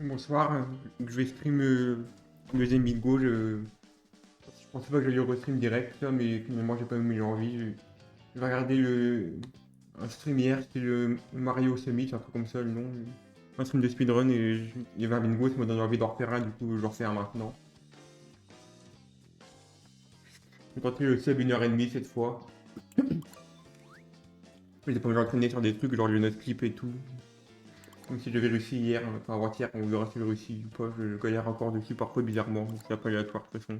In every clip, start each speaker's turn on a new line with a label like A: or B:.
A: Bonsoir, je vais stream le deuxième bingo. Je pensais pas que j'allais restream direct, là, mais finalement j'ai pas eu envie. J'ai regardé un stream hier, c'était le Mario Summit, un truc comme ça le nom. Un stream de speedrun et il y avait un bingo, ça m'a donné envie d'en refaire un, du coup je le refais un maintenant. J'ai tenté le sub 1h30 cette fois. J'ai pas envie d'entraîner sur des trucs genre le note clip et tout. Comme si j'avais réussi hier, enfin avant-hier, on verra si j'ai réussi ou pas. Je galère encore dessus parfois bizarrement, donc c'est pas aléatoire de toute façon.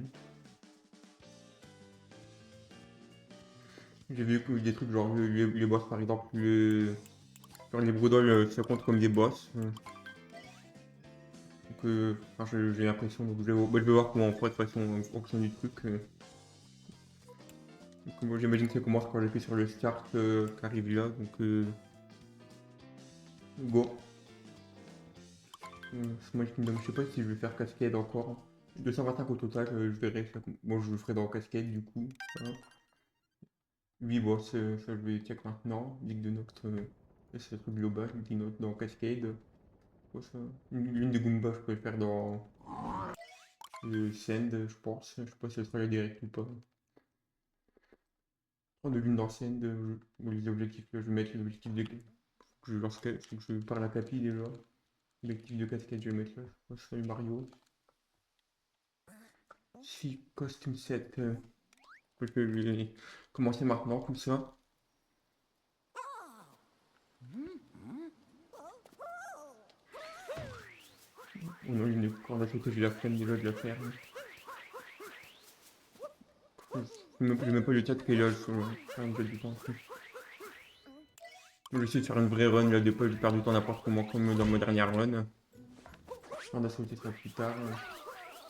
A: J'ai vu que des trucs genre les boss par exemple, genre les Broudoles ça compte comme des boss. Donc enfin, j'ai l'impression, donc je vais voir comment on fera de toute façon en fonction du truc. Donc, moi j'imagine que ça commence quand j'appuie sur le start qui arrive là, donc go. Moi je sais pas si je vais faire cascade encore. 225 au total, je verrai. Bon je le ferai dans cascade du coup. Hein. 8 boss, ça je vais check maintenant. Ligue de Noct, c'est le truc global, Ligue de Noct dans cascade. Quoi ça? L'une des Goombas, je peux le faire dans le Send, je pense. Je sais pas si ça sera la direct ou pas. Oh, de l'une dans Send, les objectifs que je vais mettre, les objectifs de. Faut que je parle à Capi déjà. L'objectif de casquette, je vais mettre là. Je crois que ce sera le Mario. Si, costume set. Je vais commencer maintenant, comme ça. Oh non, il y a une corde à sauter, j'ai la flemme déjà de la faire. Je mets pas le chat qui est là, je fais un peu du temps. Je vais essayer de faire une vraie run, là, de pas perdre du temps n'importe comment, comme dans ma dernière run. Corde à sauter sera plus tard.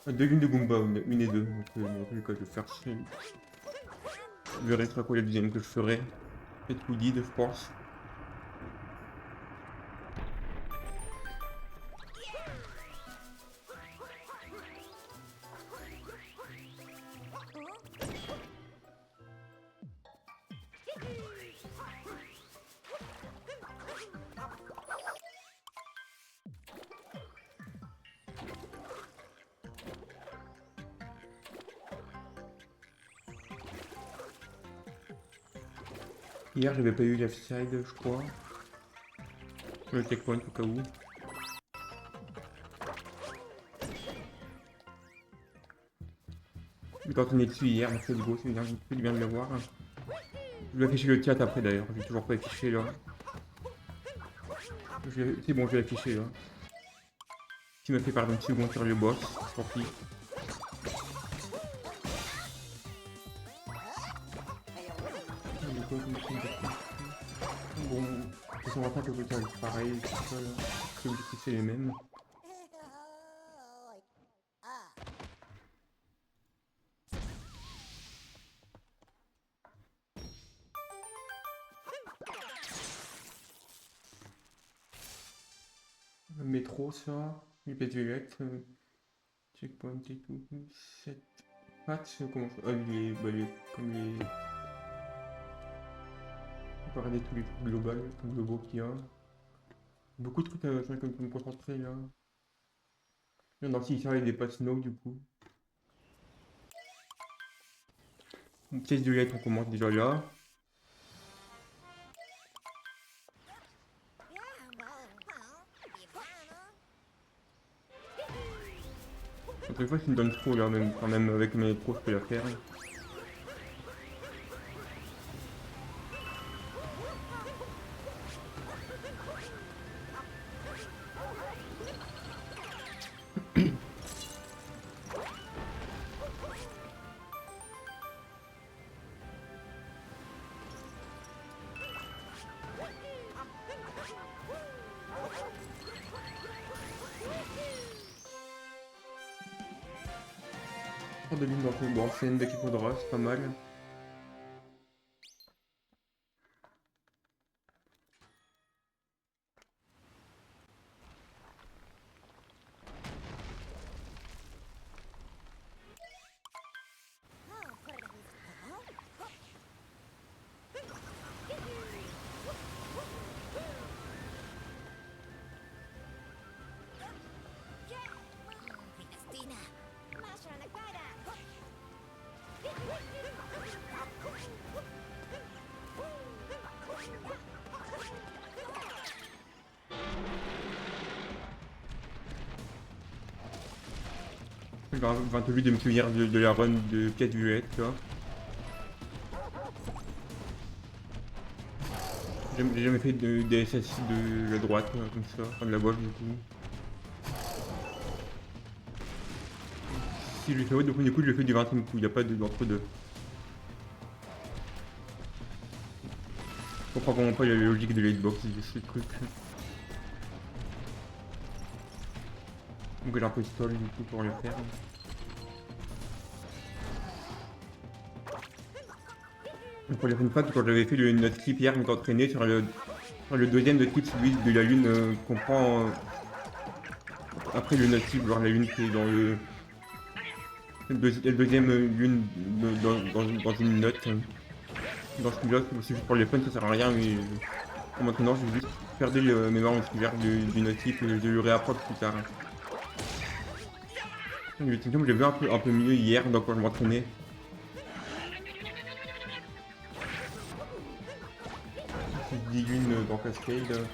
A: Deux lunes de Goomba, une et deux. Donc, bon, je vais faire. Je verrai ce quoi la deuxième que je ferai. Peut-être Woodid, je pense. Hier, j'avais pas eu left side, je crois. Le checkpoint au cas où. Mais quand on est dessus hier, merci Hugo, c'est bien de le voir. Je vais afficher le chat après d'ailleurs, j'ai toujours pas affiché là. C'est bon, je vais afficher là. Qui m'a fait perdre une seconde sur le boss, tant pis. Bon, de toute façon, on va pas que le chat pareil, tout ça là. Les objectifs c'est les mêmes. Métro ça, les pièces violettes, checkpoint et tout, 7 patchs, comment ça? Ah, comme les. On peut regarder tous les trucs globaux qu'il y a. Beaucoup de trucs sur lesquels on peut me concentrer là. Il y en a aussi, ça avec des patchs snow du coup. Une pièce violette, on commence déjà là. Donc des fois, ça me donne trop là, même, quand même avec mes pros, je peux la faire. Pas de ligne dans le bon, c'est une dès qu'il faudra, c'est pas mal. Je vais envie de me souvenir de la run de Pièce Violette, tu vois. J'ai jamais fait des SSI de la droite, comme ça, enfin de la gauche du coup. Si je le fais au premier coup, je le fais du 20e coup, il n'y a pas d'entre-deux. Je comprends vraiment pas la logique de l'hitbox de ce truc. Donc j'ai un peu stall du coup pour le faire. Pour les fun facts, quand j'avais fait notre clip hier, je m'étais entraîné sur le deuxième de clip, celui de la lune qu'on prend après le note clip, genre la lune qui est dans la deuxième lune dans une note. Dans ce là c'est juste pour les fun, ça sert à rien, mais pour maintenant, je vais juste perdu le mémoire musculaire du note clip et je le réapproche plus tard. Le Tintum, j'ai vu un peu mieux hier, donc quand je m'entraînais. 10 lunes dans Cascade.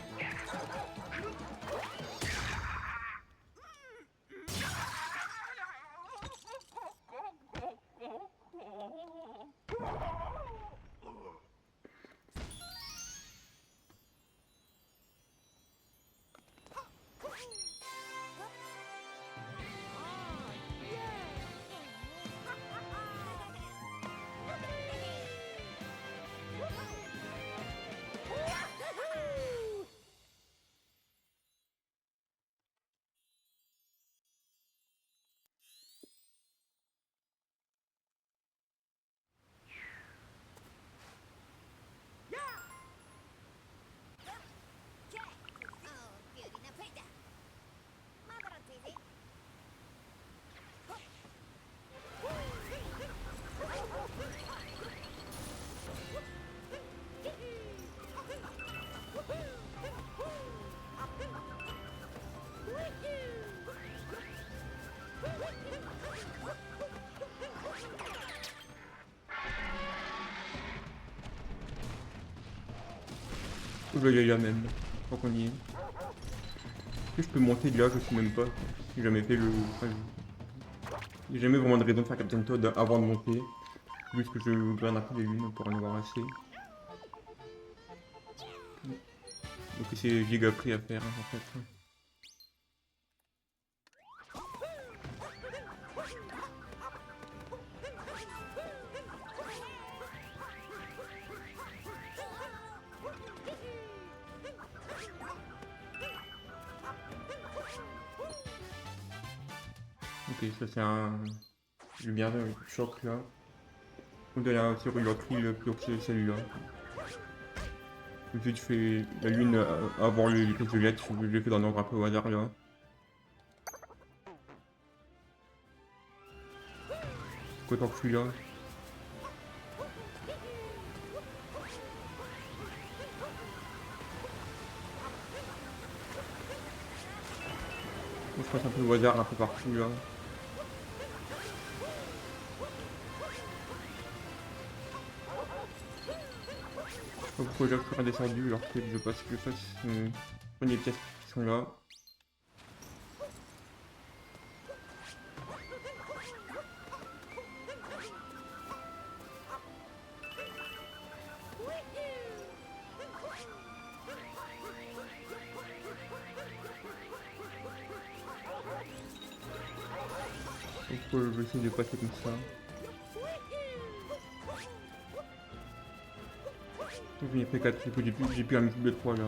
A: Je vais y aller là même, tant qu'on y est. Est-ce que je peux monter de là? Je sais même pas. J'ai jamais fait le. Enfin, j'ai jamais vraiment de raison de faire Captain Toad avant de monter. Juste que je graine un peu les lunes pour en avoir assez. Donc c'est giga prix à faire en fait. Ok, ça c'est un. J'ai bien le choc là. On doit aller sur l'autre île plutôt que celui-là. Ensuite je fais la lune avant les pièces violettes, je l'ai fait dans un ordre un peu au hasard là. Autant que celui-là. Je passe un peu au hasard un peu partout là. Je sais pas pourquoi j'ai plus redescendu alors que je passe que je fasse les pièces qui sont là. Donc je vais essayer de passer comme ça. Donc j'ai fait 4, du coup j'ai plus un multiple de 3 là.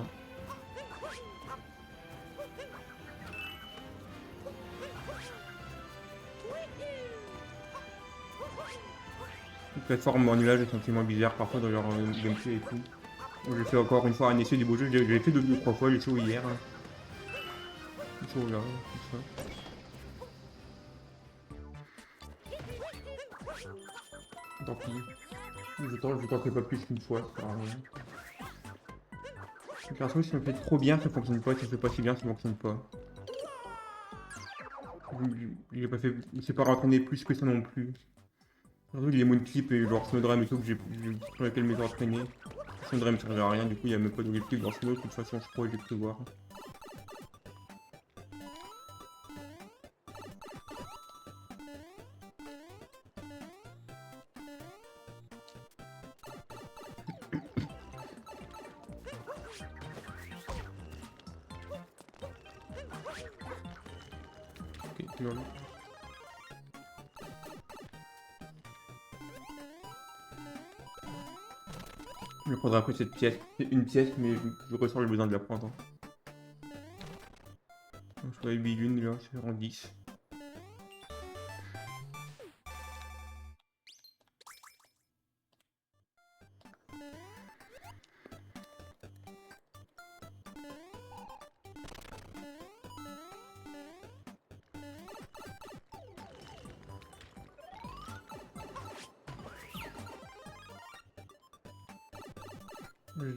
A: Les plateformes en nuage sont tellement bizarres parfois dans leur gameplay et tout. Donc j'ai fait encore une fois un essai du beau jeu, je l'ai fait 2 ou 3 fois, l'essai hier. L'essai là, comme ça. Tant pis. Je tenterai pas plus qu'une fois, ça sert à rien. J'ai l'impression que si ça me fait trop bien, ça fonctionne pas, si ça fait pas si bien, ça fonctionne pas. J'ai pas fait. C'est pas entraîné plus que ça non plus. Surtout les Moonclip et genre Snowdram et tout que sur lesquels je m'étais entraîné. Snowdram servait à rien, du coup il y a même pas d'objectif dans Snow, de toute façon je crois que j'ai pu voir. Lol. Je prendrai après cette pièce. C'est une pièce, mais je ressens le besoin de la prendre. Donc, je vais 8 lunes là, c'est en 10.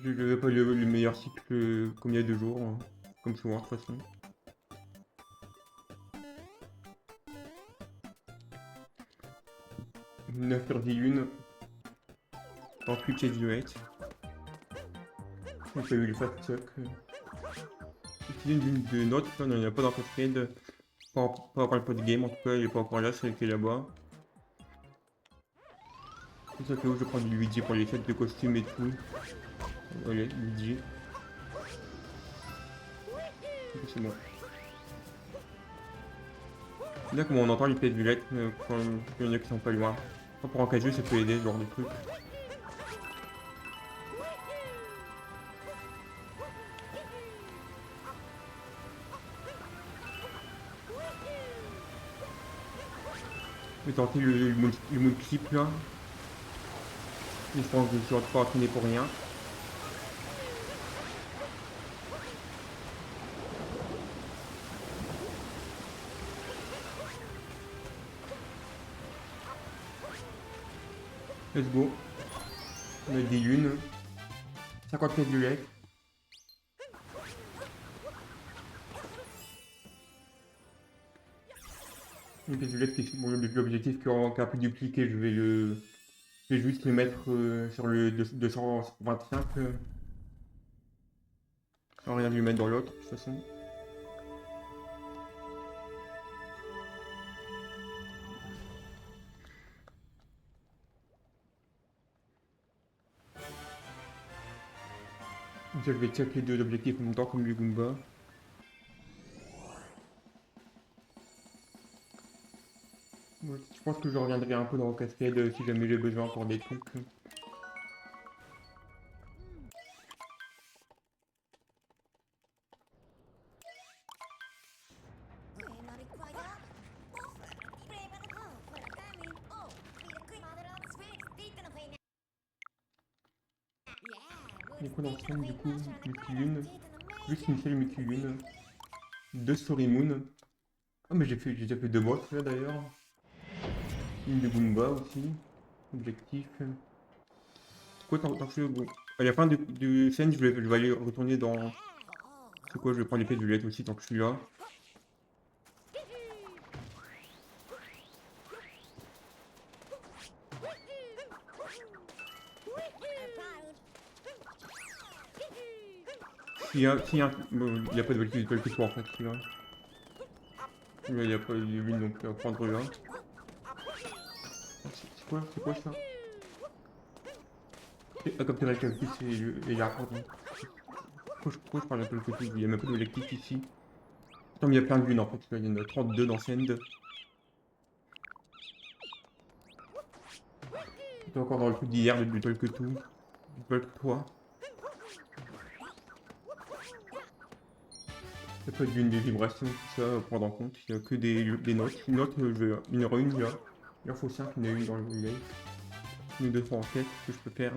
A: Je n'avais pas le meilleur cycle comme il y a 2 jours, comme souvent de toute façon. 9 sur 10 lunes. 38 pièces violettes. J'ai pas eu le fast stock. Utiliser une lune de notes, là, on n'en a pas dans Cascade. Pas encore le pot de game, en tout cas, il est pas encore là, c'est qui est là-bas. C'est ça que je prends du Luigi pour les fêtes de costumes et tout. Allez, Luigi. C'est bon. Là, comme on entend les pièces violettes, quand il y en a qui sont pas loin. Pour en cas de jeu, ça peut aider, ce genre de truc. Je vais tenter le mode clip là. Je pense que je vais pas entraîner pour rien. Let's go. On a des lunes. 50 pièces violettes. Une pièce violette qui bon, l'objectif qu'a pu dupliquer, je vais juste le mettre sur le 225. Sans rien lui mettre dans l'autre, de toute façon. Je vais check les deux objectifs en même temps comme le Goomba. Ouais, je pense que je reviendrai un peu dans Cascade si jamais j'ai besoin pour des trucs. Donc on enchaîne du coup Multilune, juste une seule Multilune, 2 Story Moon. Ah mais j'ai déjà fait 2 boss là d'ailleurs. Une de Goomba aussi. Objectif. Quoi tant que bon. À la fin du scène, je vais aller retourner dans. C'est quoi, je vais prendre l'épée de Violette aussi tant que je suis là. Il y a pas de objectif en fait là. Il n'y a pas de lune donc à prendre là. C'est quoi ça? Ah, comme tu l'as vu, c'est les arbres. Pourquoi je parle un peu de côté? Il n'y a même pas d'objectif ici. Attends, mais il y a plein de lunes en fait. Il y en a 32 dans Send. J'étais encore dans le truc d'hier, du Talk tout. Du Talk 3. Il n'y a pas de lune des vibrations, tout ça à prendre en compte. Il n'y a que des notes. Une note, une heure une là. Il en faut 5, il y en a une dans le lake. Une ou deux fois en quête que je peux faire.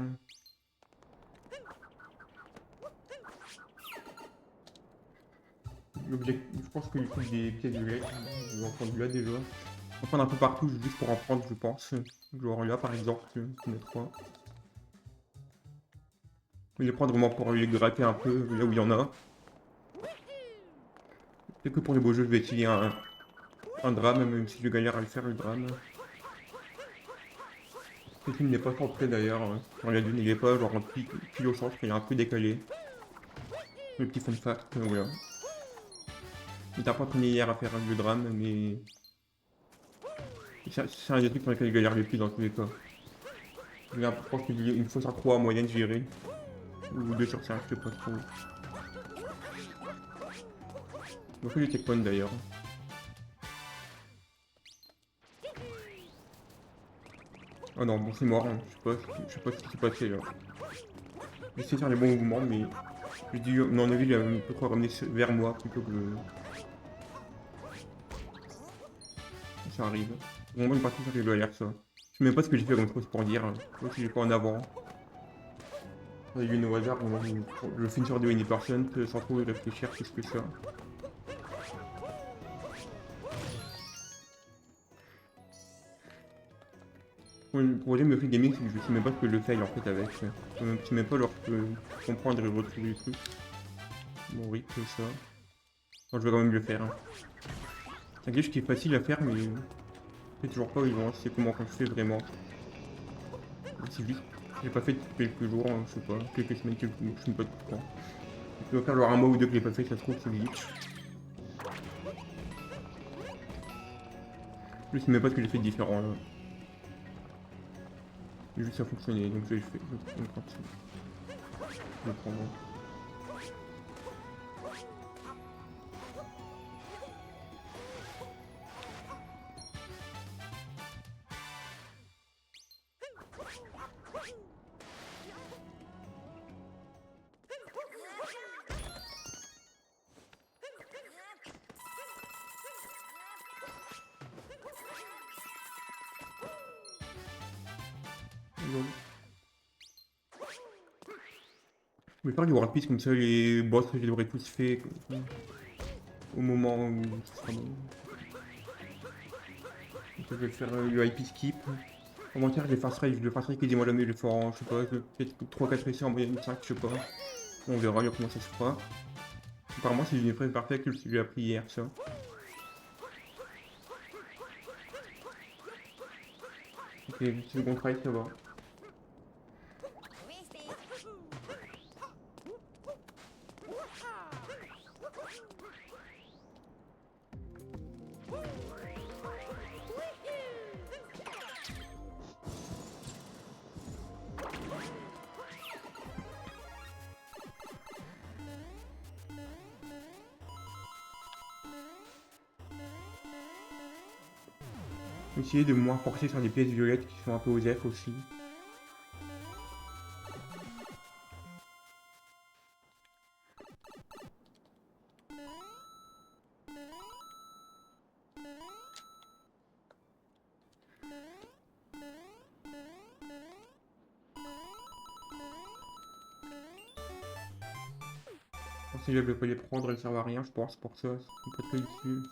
A: L'objectif, je pense que le truc des pièces violettes, je vais en prendre là déjà. On va prendre un peu partout juste pour en prendre, je pense. Genre là par exemple, il y en a 3. Je vais les prendre vraiment pour les gratter un peu là où il y en a. Et que pour les beaux jeux, je vais essayer un drame, même si je galère à le faire le drame. Ce film n'est pas centré d'ailleurs. Dans la lune, il est pas genre en pile au centre, il est un peu décalé. Le petit fun fact, voilà. Il t'a pas entraîné hier à faire le drame, mais c'est un des trucs sur lesquels je galère le plus dans tous les cas. Je pense qu'une fois sur 3 en moyenne, j'irai. Ou 2 sur 5, je sais pas trop. Je fais du checkpoint d'ailleurs. Oh non, bon c'est mort, hein. Je sais pas ce qui s'est passé là. J'essaie de faire les bons mouvements, mais j'ai dû, mon avis, il peut quoi ramener vers moi plutôt que ça arrive. Au moment une partie ça fait de l'air ça. Je sais même pas ce que j'ai fait comme chose pour dire. Moi si j'ai pas en avant. Il y a eu une au hasard, moi, je fais une sorte de person sans trop réfléchir plus que ça. Le problème de free gaming, c'est que je sais même pas ce que je fais en fait avec. Je sais même pas leur comprendre et retrouver le truc. Bon oui, c'est ça. Enfin, je vais quand même le faire. Hein. C'est un glitch qui est facile à faire, mais je sais toujours pas où ils vont, c'est comment quand je fais vraiment. C'est juste, j'ai pas fait depuis quelques jours, hein, je sais pas, quelques semaines, quelques mois, je sais pas tout quand. Il doit faire genre un mois ou deux que j'ai pas fait, ça se trouve c'est glitch. Je sais même pas ce que j'ai fait de différent là. Juste ça fonctionnait, donc je l'ai fait. Je vais prendre. Je vais faire du War Piece comme ça, les boss, je les aurais tous fait au moment où ce sera bon. Je vais faire le IP skip. En montagne, je le fast rate quasiment jamais, je le fais en, je sais pas, peut-être 3-4 essais en moyenne 5, je sais pas. On verra comment ça se fera. Apparemment, c'est une épreuve parfaite que je lui ai appris hier, ça. Ok, second try, ça va. Essayer de moins forcer sur les pièces violettes qui sont un peu aux F aussi. Si je vais pas les prendre, elles servent à rien, je pense, pour ça. C'est pas très utile.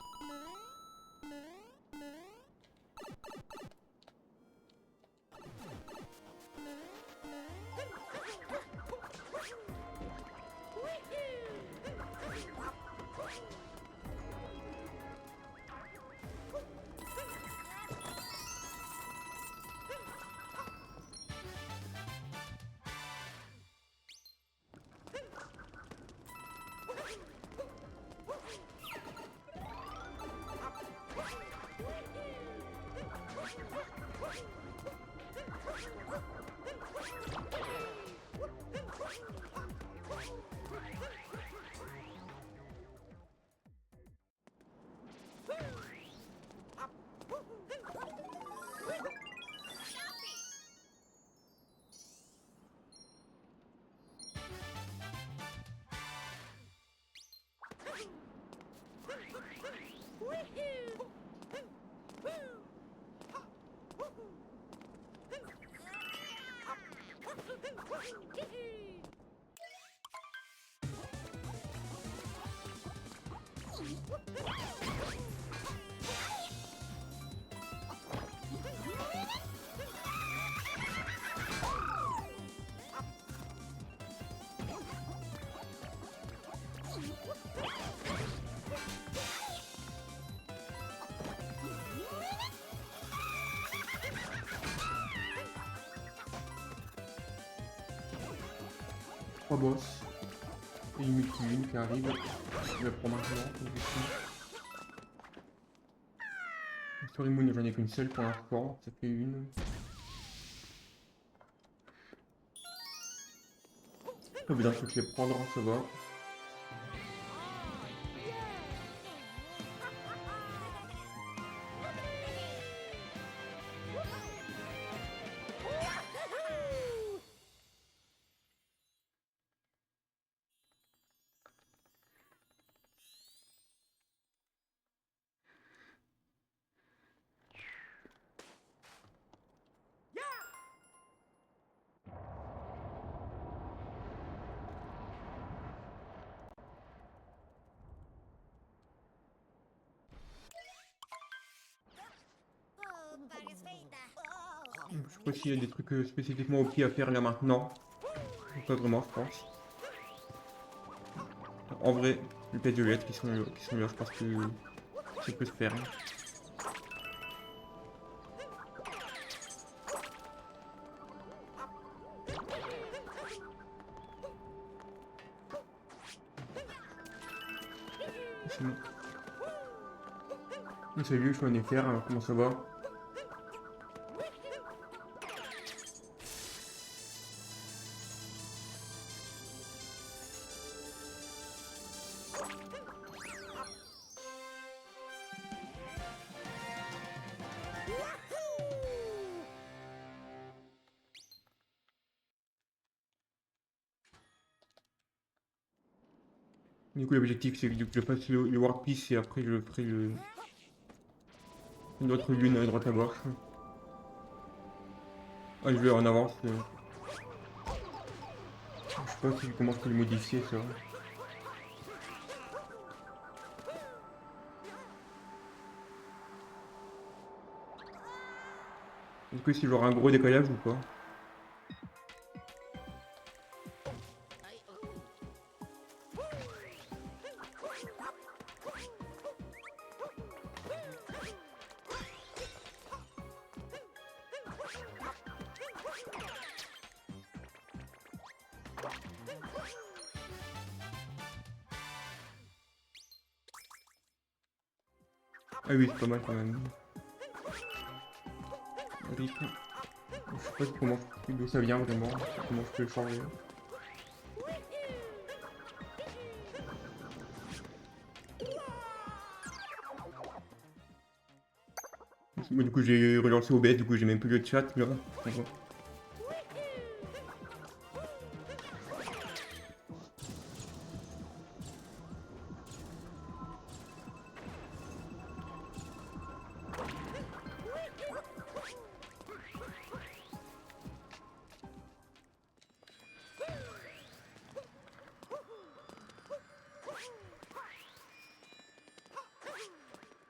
A: Trois boss. Et une multi-une qui arrive. Je vais prendre maintenant. Story Moon, j'en ai qu'une seule pour l'instant. Ça fait une. Pas besoin de toutes les prendre, ça va. Je sais pas s'il y a des trucs spécifiquement au pied à faire là maintenant. Pas vraiment, je pense. En vrai, les pièces de lettres qui sont là, je pense que ça peut se faire. C'est bon. Salut, je suis en équerre, comment ça va? Du coup, l'objectif c'est que je fasse le War Peace et après je ferai une autre lune à droite à gauche. Ah, je vais en avance. Je sais pas si comment je peux le modifier ça. Est-ce que c'est genre un gros décalage ou pas? Ah oui, c'est pas mal quand même. Rythme. Je sais pas comment, d'où ça vient vraiment, comment je peux le changer. Moi, du coup, j'ai relancé OBS, du coup, j'ai même plus le chat là.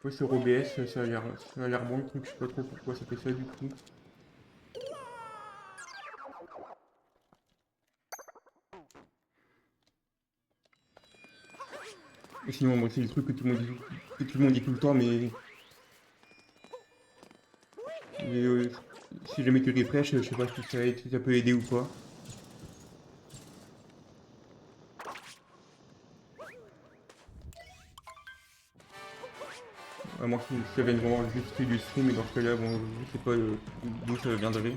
A: Ouais, sur OBS, ça a l'air bon le truc, je sais pas trop pourquoi ça fait ça du coup. Et sinon, moi, c'est le truc que tout le monde dit, que tout le monde dit tout le temps, mais si jamais tu refresh, je sais pas si ça aide, si ça peut aider ou pas. À moins que ça vienne vraiment juste du stream, et dans ce cas-là, bon, je sais pas d'où ça viendrait.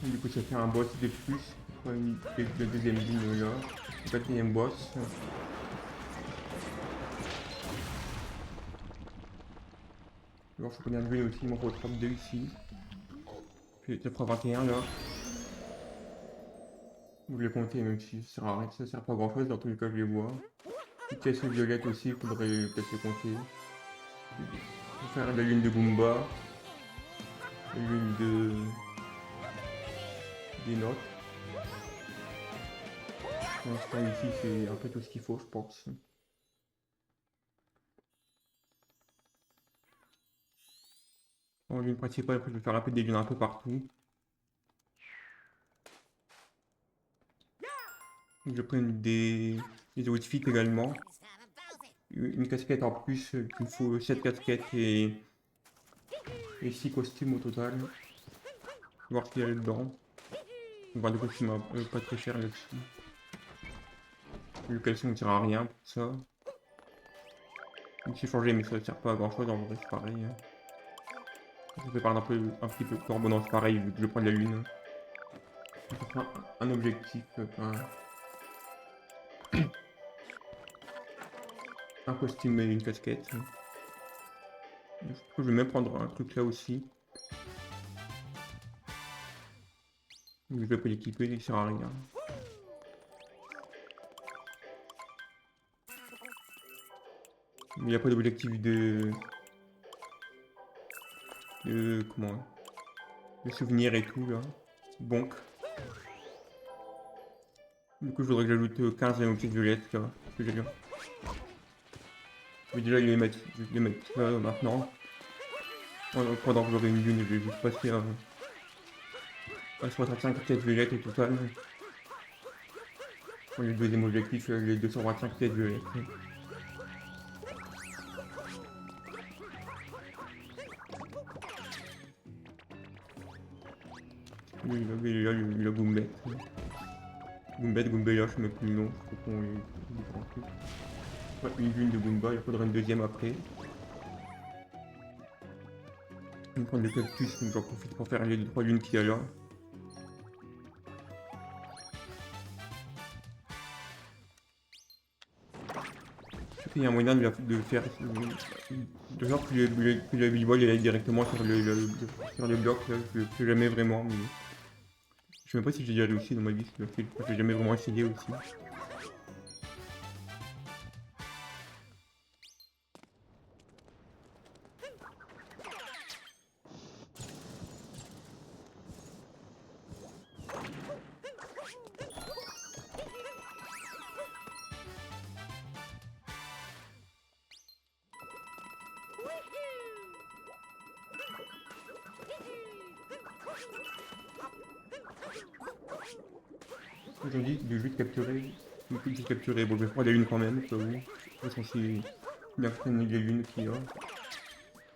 A: Du coup, ça fait un boss de plus. Ouais, le deuxième ligne là. Le quatrième boss. Alors, je connais un lui aussi, il m'en faut 32 ici. Puis ça fera 21 là. Vous les comptez, même si ça sert pas à grand chose, dans tous les cas, je les vois. Une pièce violette aussi, il faudrait peut-être les compter. Faut faire la lune de Goomba. La lune des notes. Pour l'instant, ici, c'est un peu tout ce qu'il faut, je pense. En lune principale, après, je vais faire un peu des lunes un peu partout. Je prends des outfits également. Une casquette en plus, il me faut 7 casquettes et 6 costumes au total. Voir ce qu'il y a dedans. On va des costumes pas très chers là-dessus. Le caleçon ne sert à rien pour ça. J'ai changé mais ça sert pas à grand chose en vrai, c'est pareil. Ça fait perdre un petit peu de temps. Bon non c'est pareil vu que je prends de la lune. Ça prend un objectif, un costume et une casquette. Je crois que je vais même prendre un truc là aussi. Je vais pas l'équiper, il sert à rien. Il n'y a pas d'objectif comment, de souvenirs et tout là. Donc, du coup je voudrais que j'ajoute 15 objectifs violettes là, que j'ai bien. Je vais déjà les mettre là maintenant. Pendant que j'aurai une lune, je vais juste passer à 65 pièces violettes au total. Pour le deuxième objectif, les 225 pièces violettes. Il y a le Goombet. Goombella, je sais même plus le nom, je crois qu'on une lune de Goomba, il faudrait une deuxième après. Je vais prendre le cactus, donc j'en profite pour faire les 2-3 lunes qu'il y a là. Il y a un moyen de faire de faire que le b-ball aille directement sur le bloc, là, je le fais jamais vraiment, mais je sais même pas si j'ai déjà réussi dans ma vie, je l'ai jamais vraiment essayé aussi. Aujourd'hui, de juste capturer, juste capturer, bon je vais prendre la lune quand même, au cas où. Je suis censé bien prendre les lunes qu'il y a. Je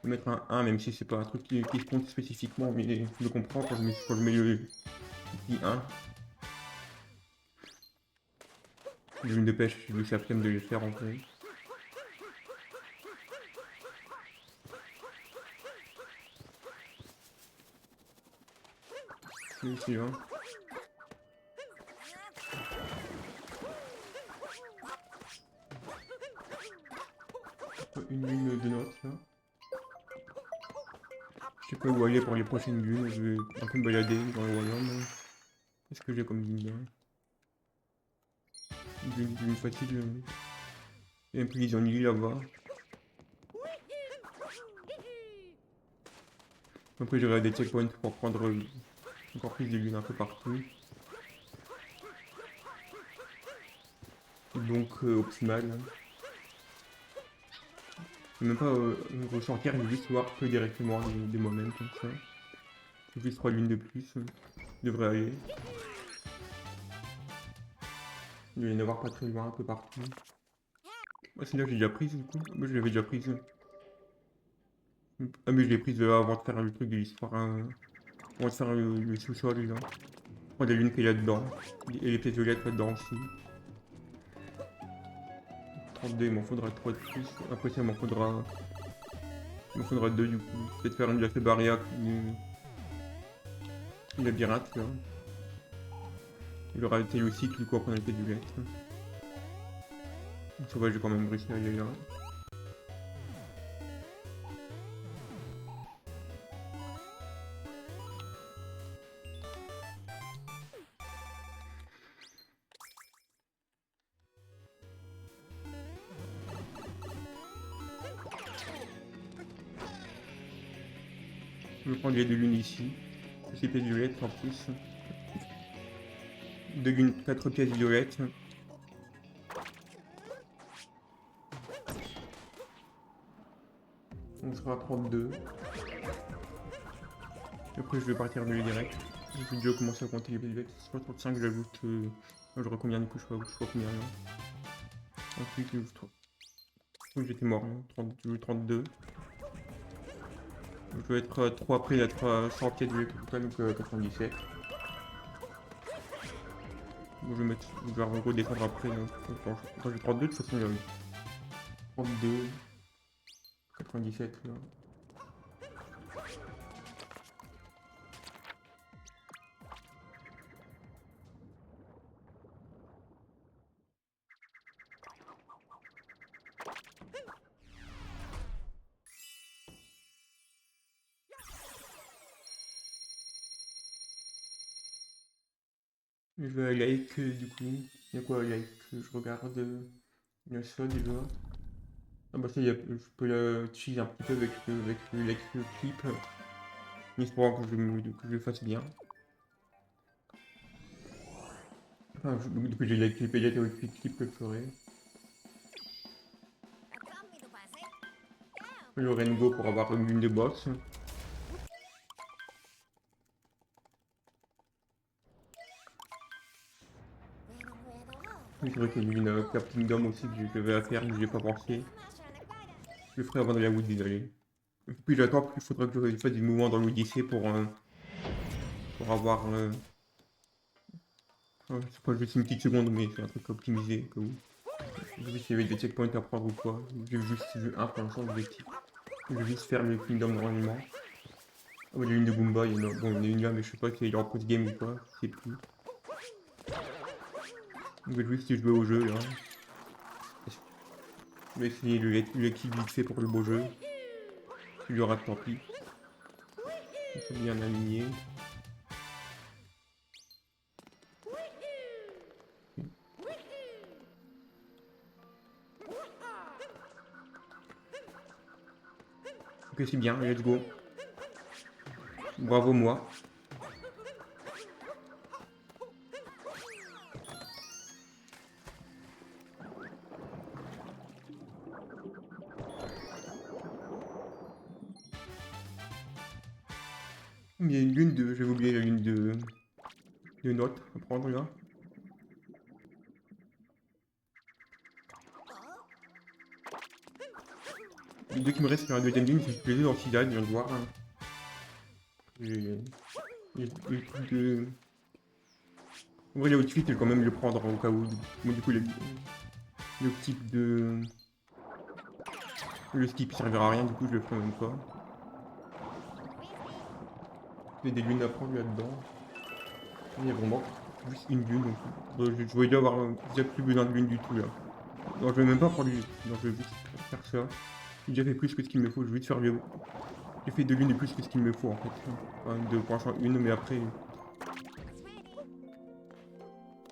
A: vais mettre un 1 même si c'est pas un truc qui se compte spécifiquement, mais je le comprends quand je mets le petit 1. Les lunes de pêche, je me suis après de les faire en vrai. Ici, hein. Une lune de notes là. Je sais pas où aller pour les prochaines lunes, je vais un peu me balader dans le royaume. Qu'est-ce que j'ai comme lune là? Une lune facile. Il y a un peu des ennuis là-bas. Après j'aurai des checkpoints pour prendre encore plus de lunes un peu partout. Donc optimal. Je vais même pas ressortir, je vais juste voir que directement des moments comme ça. Juste 3 lunes de plus. Devrait aller. Il va y en avoir pas très loin, un peu partout. Ah, celle-là j'ai déjà prise du coup. Moi je l'avais déjà prise. Ah mais je l'ai prise avant de faire le truc de l'histoire. On va faire le sous-sol là. Prendre la lune qu'il y a dedans. Et les pièces violettes là-dedans aussi. 32, il m'en faudra 3 de plus. Après ça, il m'en faudra 2 du coup. Peut-être faire une Lacebaria, une labyrinthe là. Il aura été le cycle du coup après on a été du lait. Ça va, j'ai quand même réussi à aller là. Je vais prendre les 2 lunes ici. Ces pièces violettes en plus. 2 lunes, 4 pièces violettes. On sera à 32. Après je vais partir de lui direct. Je vais déjà commencer à compter les pièces violettes. Sur 35 j'ajoute. J'aurai combien du coup, je sais pas combien là. Ensuite j'ouvre 3. J'étais mort là. 32. Je vais être 3 après d'être 100 pièces violettes au total, donc 97. Bon, je vais redescendre après. Quand j'ai 32, de toute façon, il y a 32, 97 là. Je vais à like du coup. Il y a quoi à like? Je regarde. Il y a ça déjà. Ah bah ça, je peux la cheese un petit peu avec le like le clip. En espérant que je le fasse bien. Enfin, depuis que j'ai like clip et avec le clip, je le ferai. Le Rengo pour avoir une de boss. Oui, c'est vrai qu'il y a une Cap Kingdom aussi que j'avais à faire, mais j'ai pas pensé. Je le ferai avant d'aller à Woody d'aller. Et puis j'attends, il faudra que je fasse des mouvements dans l'Odyssée pour avoir. C'est pas juste une petite seconde, mais c'est un truc optimisé. Je vais s'il y avait des checkpoints à prendre ou quoi. J'ai juste vu un pour l'instant, l'objectif. Je vais juste faire le Kingdom normalement. Ah ouais, il y a une de Goomba, il y en a, bon, il y en a une là, mais je sais pas si elle est en post-game ou pas, je sais plus. Je vais juste jouer au jeu là. Je vais essayer l'équipe vite fait pour le beau jeu. Si je rate, tant pis. C'est bien aligné. Ok, c'est bien, let's go. Bravo moi. Il y a une lune de. J'avais oublié la lune de notes à prendre là. Les deux qui me restent sur la deuxième ligne, c'est les deux dans Sida, je viens de voir. Hein. J'ai plus de. En vrai, les outfits, je vais quand même le prendre au cas où. Bon, du coup, le type de. Le skip il servira à rien, du coup, je le ferai même pas. Il y a des lunes à prendre là-dedans. Il y a vraiment juste une lune, donc je vais déjà avoir déjà plus besoin de lune du tout là. Non, je vais même pas prendre une, non, je vais juste faire ça. J'ai déjà fait plus que ce qu'il me faut, je vais juste faire le. J'ai fait deux lunes de plus que ce qu'il me faut en fait. Enfin, pour l'instant une, mais après.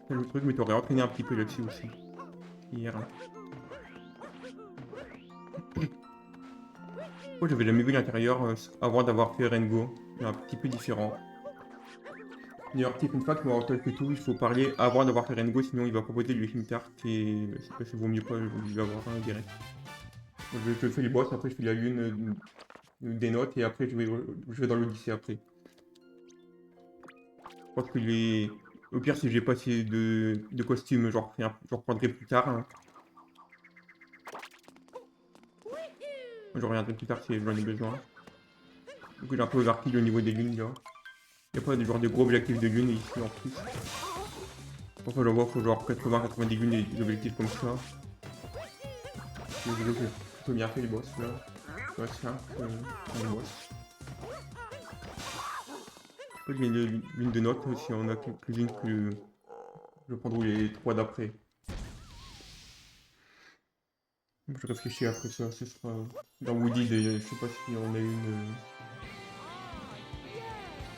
A: C'est le truc, mais t'aurais entraîné un petit peu là-dessus aussi. Hier. Moi j'avais jamais vu l'intérieur avant d'avoir fait Rengo. C'est un petit peu différent. D'ailleurs, petit fun fact, moi en talk et tout, il faut parler avant d'avoir fait Rengo, sinon il va proposer le film Tart et ça vaut mieux pas, il va avoir un direct. Je fais les boss, après je fais la lune des notes et après je vais dans l'Odyssée après. Je pense que les. Au pire, si j'ai pas assez de costumes, je reprendrai plus tard. Hein. Je reviendrai plus tard si j'en ai besoin. Du coup, j'ai un peu overkill au niveau des lunes là. Il n'y a pas des gros objectifs de lune ici en plus. Enfin, j'en vois, faut genre 80-90 lunes et des objectifs comme ça. J'ai plutôt bien fait les boss là. Ouais, c'est un boss. Après, j'ai une lune de notes, si on a quelques-unes que je prendrai les trois d'après. Je réfléchis après ça, ce sera dans Woody, je sais pas si on a une.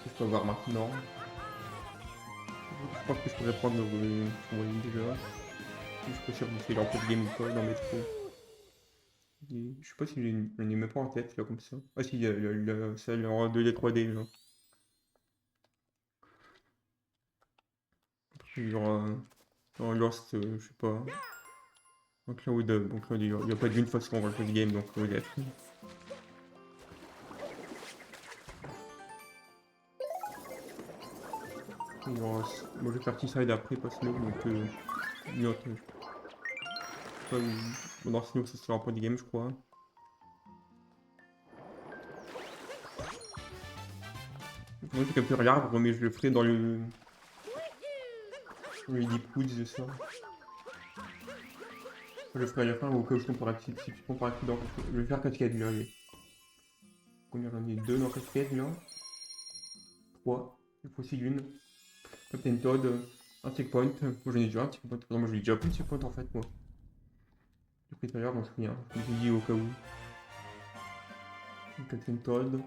A: Je peux voir maintenant. Je pense que je pourrais prendre Woody déjà. Je suis pas sûr de faire leur de game ou pas dans Metro. Je sais pas si j'en ai même pas en tête là comme ça. Ah si, il y a celle en 2D 3D là. Genre en Lost, je sais pas. En Cloud, il n'y a pas d'une façon dans le game donc Cloud F. Moi je vais faire T-Side après, pas Snow, donc note. Pas, bon, dans Snow, ça sera un point de game, je crois. Moi, j'ai capturé l'arbre, mais je le ferai dans le. les deep woods de ça. Je le ferai à la fin au cas où je tombe par accident. Si tu tombes par accident, je vais faire cascade là, allez. Combien j'en ai 2 dans cascade là? 3. Il faut aussi une. Captain Toad, un checkpoint. Moi j'en ai déjà un checkpoint. Non, moi j'ai déjà plus de checkpoint en fait moi. J'ai pris tout à l'heure, j'en souviens. Je me suis dit au cas où. Captain Toad.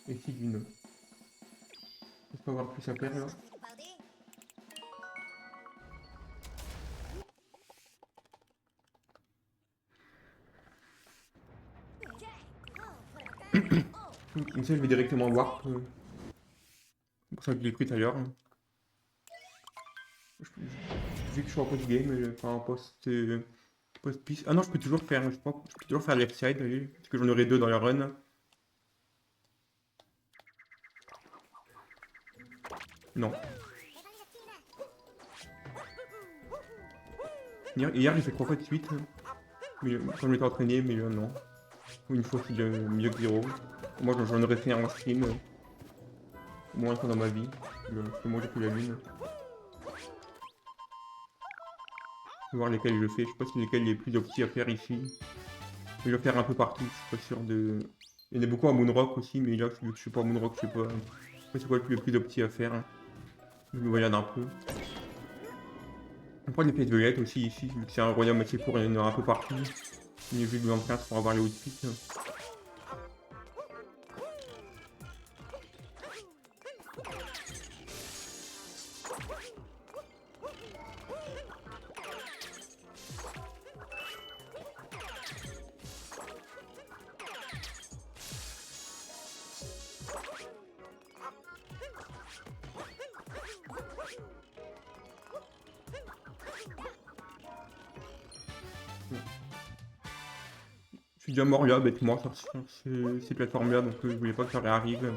A: Et Sigune. Je peux avoir plus à faire là. Comme ça je vais directement warp. C'est pour ça que je l'ai pris tout à l'heure. Vu que je suis en post-game, enfin en post-piste. Ah non, je peux toujours faire, je pense, je peux toujours faire left side, allez, parce que j'en aurai 2 dans la run. Non. Hier j'ai fait 3 fois de suite. Mais quand je m'étais entraîné, mais non. Une fois c'est mieux que 0. Moi j'en aurais fait un en stream. Au moins une fois dans ma vie. Parce que moi j'ai fait la lune. Je vais voir lesquels je fais. Je sais pas si lesquels les plus optis à faire ici. Je vais le faire un peu partout, je suis pas sûr de. Il y en a beaucoup à Moonrock aussi, mais là je suis pas à Moonrock, je sais pas c'est quoi le plus opti à faire. Je me balade un peu. On prend des pièces violettes aussi ici, vu que c'est un royaume assez court, il y en a un peu partout. Il y a juste besoin de 15 pour avoir les outfits. Je suis déjà mort là, bêtement, sur ces plateformes là, donc je voulais pas que ça réarrive.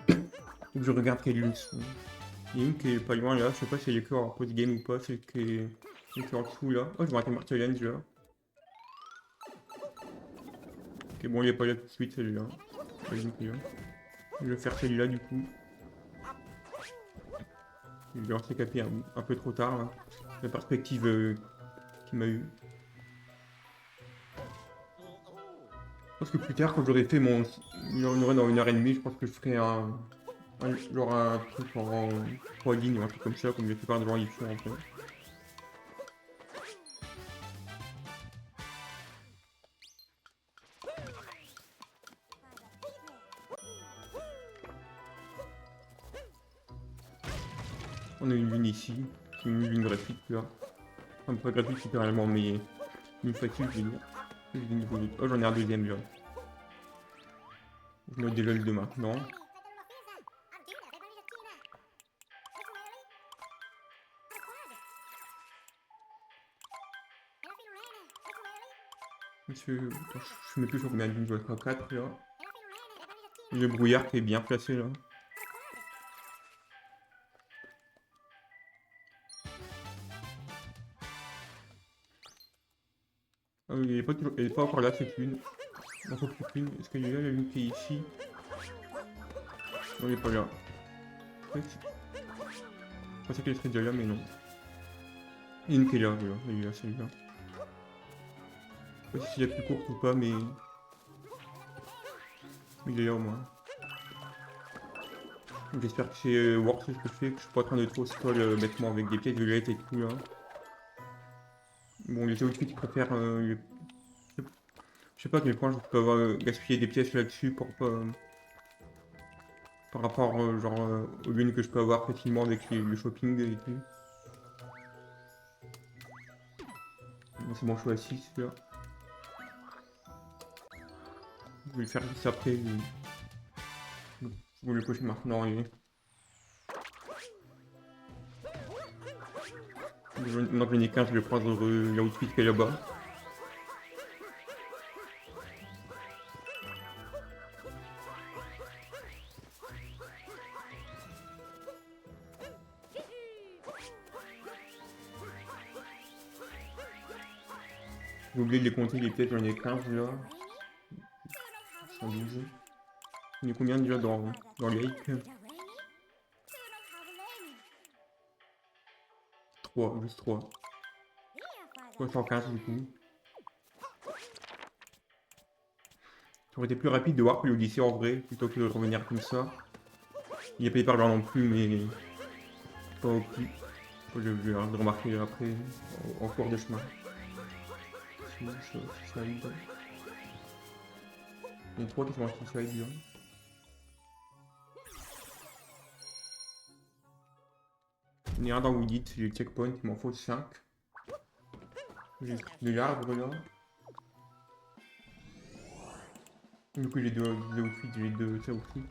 A: Faut que je regarde quelle lune sont. Il y a une qui est pas loin là, je sais pas si elle est que en post-game ou pas, celle qui est en dessous là. Oh, je vois un Martellens là. Ok, bon, il est pas là tout de suite celui-là. Je vais faire celle-là du coup. Je vais lancer capé un peu trop tard là. La perspective qui m'a eu. Je pense que plus tard, quand j'aurai fait mon. Il y en aurait dans 1h30, je pense que je ferai genre un truc en 3 lignes ou un truc comme ça, comme la plupart des gens y font en fait. On a une lune ici, c'est une lune gratuite là. Enfin, pas gratuite littéralement, mais une facile, je veux dire. Oh, j'en ai un deuxième là. Je note déjà le 2 maintenant. Monsieur, je mets plus sur combien de lignes, je dois être à 4 là. Et le brouillard qui est bien placé là. Ah oui, elle est pas encore là cette lune. Il en faut plus qu'une. Est-ce qu'elle est là la lune qui est ici? Non, elle est pas là. Je pensais qu'elle serait déjà là, mais non. Il y a une qui est là, voilà. Elle est là, celle-là. Je sais pas si c'est la plus courte ou pas, mais. Il est là au moins. J'espère que c'est worth ce que je fais, que je suis pas en train de trop scroll bêtement avec des pièces violettes et tout là. Bon, les outfits ils préfèrent. Je sais pas à quel point je peux avoir gaspillé des pièces là-dessus pour pas. Par rapport genre aux lunes que je peux avoir facilement avec le shopping et tout. Bon, c'est mon choix à 6 là. Je vais le faire juste après. Je vais le cocher maintenant et. Maintenant que j'en ai 15, je vais prendre l'outfit qui est là-bas. J'ai oublié de les compter, les pièces, j'en ai 15 là. 112. On est combien déjà dans les hikes? 3, juste 3. 315 du coup. Ça aurait été plus rapide de voir que l'Odyssée en vrai, plutôt que de revenir comme ça. Il n'y a pas hyper loin non plus, mais pas au plus. Je vais le remarquer après, en cours de chemin. Suicide. Il y a 3 qui sont en suicide là. Il y en a un dans Woodit, j'ai le checkpoint, il m'en faut 5. J'ai de l'arbre là. Du coup j'ai deux outfits, j'ai deux ça aussi.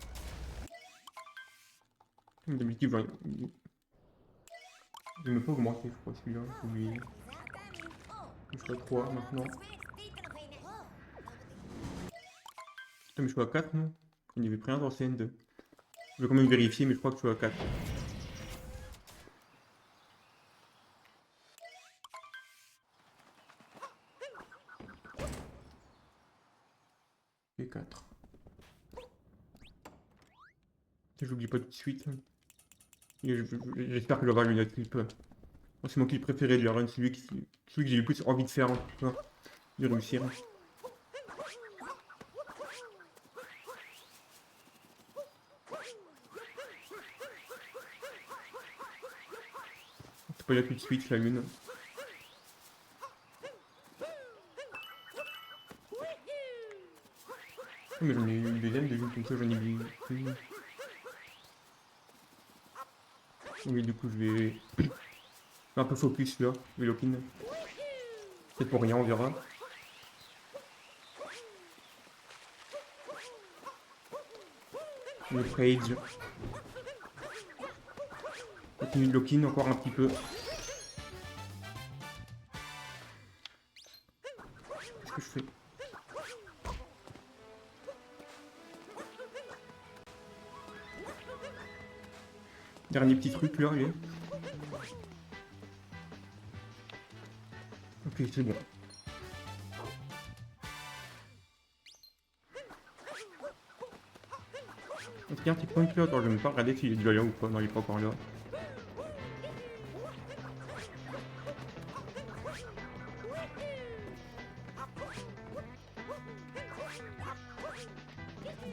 A: D'habitude je ne peux pas augmenter je crois celui-là, j'ai oublié. Je suis à 3 maintenant. Putain mais je suis à 4 non? Il n'y avait pris un dans CN2. Je vais quand même vérifier mais je crois que je suis à 4. Et 4. J'oublie pas tout de suite. J'espère que j'aurai une autre clip. C'est mon clip préféré de la run, celui que j'ai le plus envie de faire, de réussir. C'est pas là tout de suite la lune. Mais j'en ai eu une deuxième de lune comme ça, j'en ai eu une. Oui, du coup, je vais un peu focus là, le lock-in. Peut-être pour rien, on verra. Le trade. Continue de lock-in encore un petit peu. Qu'est-ce que je fais? Dernier petit truc là, allez. Ok, c'est bon. Ok, un petit point là, attends, je vais même pas regarder s'il est déjà là ou pas. Non, il est pas encore là.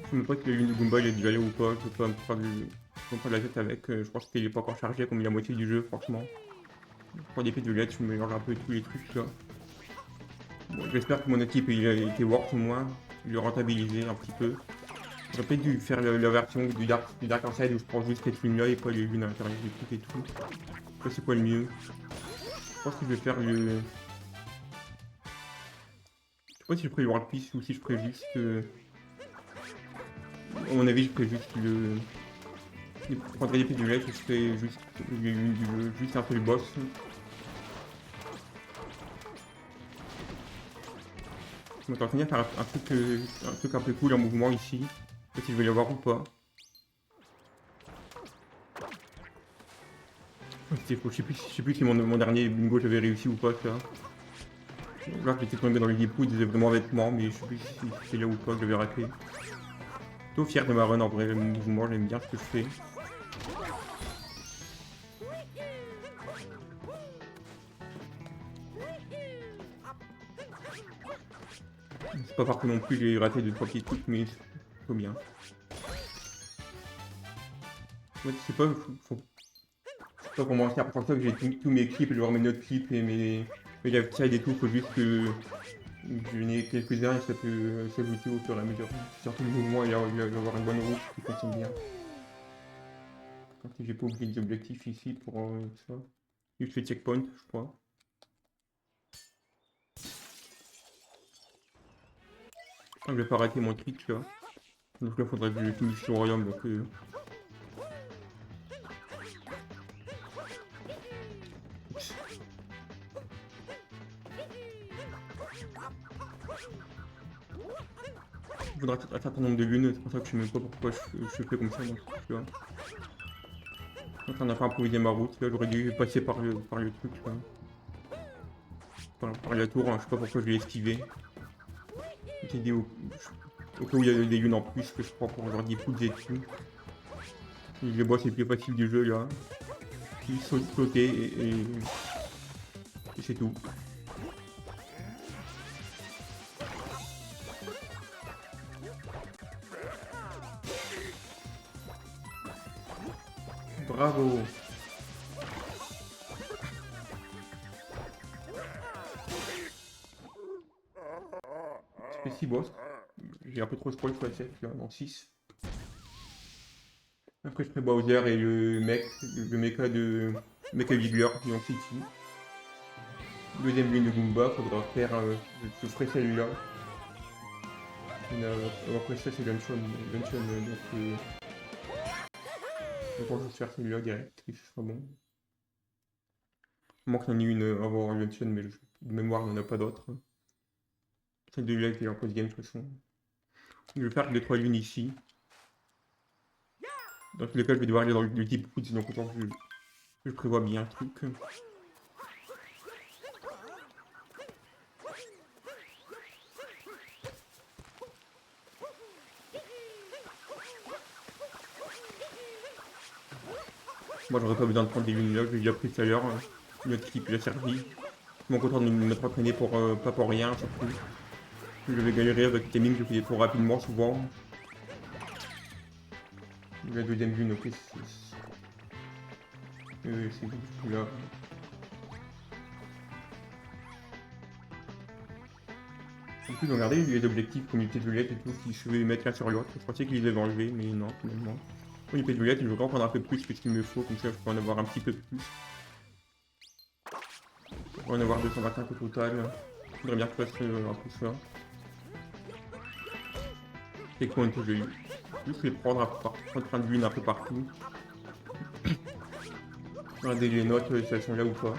A: Je sais même pas si la lune de Goomba il est déjà là ou pas. Je peux pas me faire la tête avec. Je pense qu'il est pas encore chargé comme la moitié du jeu, franchement. Pour des pédulettes, je mélange un peu tous les trucs là. Bon, j'espère que mon équipe il a été worth au moins. Je l'ai rentabilisé un petit peu. J'aurais peut-être dû faire la version du Dark Inside où je prends juste cette lune là et pas les lunes à l'intérieur du truc et tout. Je sais pas c'est quoi le mieux. Je pense que je vais faire le. Je sais pas si je ferai le World Peace ou si je ferai juste. À mon avis, je ferai juste le. Je prendrai les pédulettes et je ferai juste les lunes du jeu, juste un peu le boss. Je m'attends à faire un truc un peu cool en mouvement ici. Je sais pas si je vais l'avoir ou pas. Je sais plus si mon dernier bingo j'avais réussi ou pas ça. Là j'étais tombé dans le deep wood, des vraiment vêtements, mais je sais plus si c'est là ou pas que j'avais raté. Plutôt fier de ma run en vrai, le mouvement, j'aime bien ce que je fais. C'est pas partout non plus, j'ai raté 2-3 petits trucs, mais c'est plutôt bien. Ouais, c'est pas, faut pas commencer à penser que j'ai tous mes clips, je vais remettre d'autres clips et mes side et tout, faut juste que je n'ai quelques-uns et ça peut s'ajouter au fur et à mesure. Surtout le mouvement, il va y avoir une bonne route qui fonctionne bien. Quand j'ai pas oublié des objectifs ici pour ça. Juste les checkpoints, je crois. Je vais pas rater mon trick là. Donc là, faudrait que je finisse le royaume. Donc, il faudra un certain nombre de lunes, c'est pour ça que je sais même pas pourquoi je fais comme ça. Donc, tu vois. Donc on a pas improvisé ma route, là j'aurais dû passer par le truc là. par la tour, hein. Je sais pas pourquoi je l'ai esquivé. J'ai dit au cas où il y a des lunes en plus que je prends pour genre 10 pouces dessus. Et le boss est plus facile du jeu là. Il saute, sauter et c'est tout. Bravo. Ça fait 6 boss. J'ai un peu trop spoil sur la 7 là, dans 6. Après je ferai Bowser et le mecha Wiggler dans City. Deuxième lune de Goomba, faudra faire, je ferai celle-là. Après ça c'est Luncheon, donc je pense juste faire celle-là direct, et ce sera bon. Il manque en ait une avant Luncheon, mais de mémoire il n'y en a pas d'autres. Celle de là qui est en post-game de toute façon. Je vais faire 2-3 lunes ici. Dans tous les cas je vais devoir aller dans le type Woods, donc autant que je prévois bien un truc. Moi j'aurais pas besoin de prendre des lunes là, je l'ai déjà pris tout à l'heure. Notre équipe l'a servi. Je suis mon content de m'être entraîné pour pas pour rien surtout. Je vais galérer avec le timing, je faisais trop rapidement souvent. La deuxième lune, ok, c'est là. En plus, regardez les objectifs communauté de Violette et tout qui se les mettre l'un sur l'autre. Je pensais qu'ils les avaient enlevés, mais non, finalement. Communauté de Violette, je vais encore prendre un peu plus que ce qu'il me faut, comme ça je peux en avoir un petit peu plus. Je vais en avoir 225 au total. Je voudrais bien que je fasse un peu ça. C'est quoi que j'ai eu? Juste les prendre à train de lune un peu partout. Regardez les notes, si elles sont là ou pas.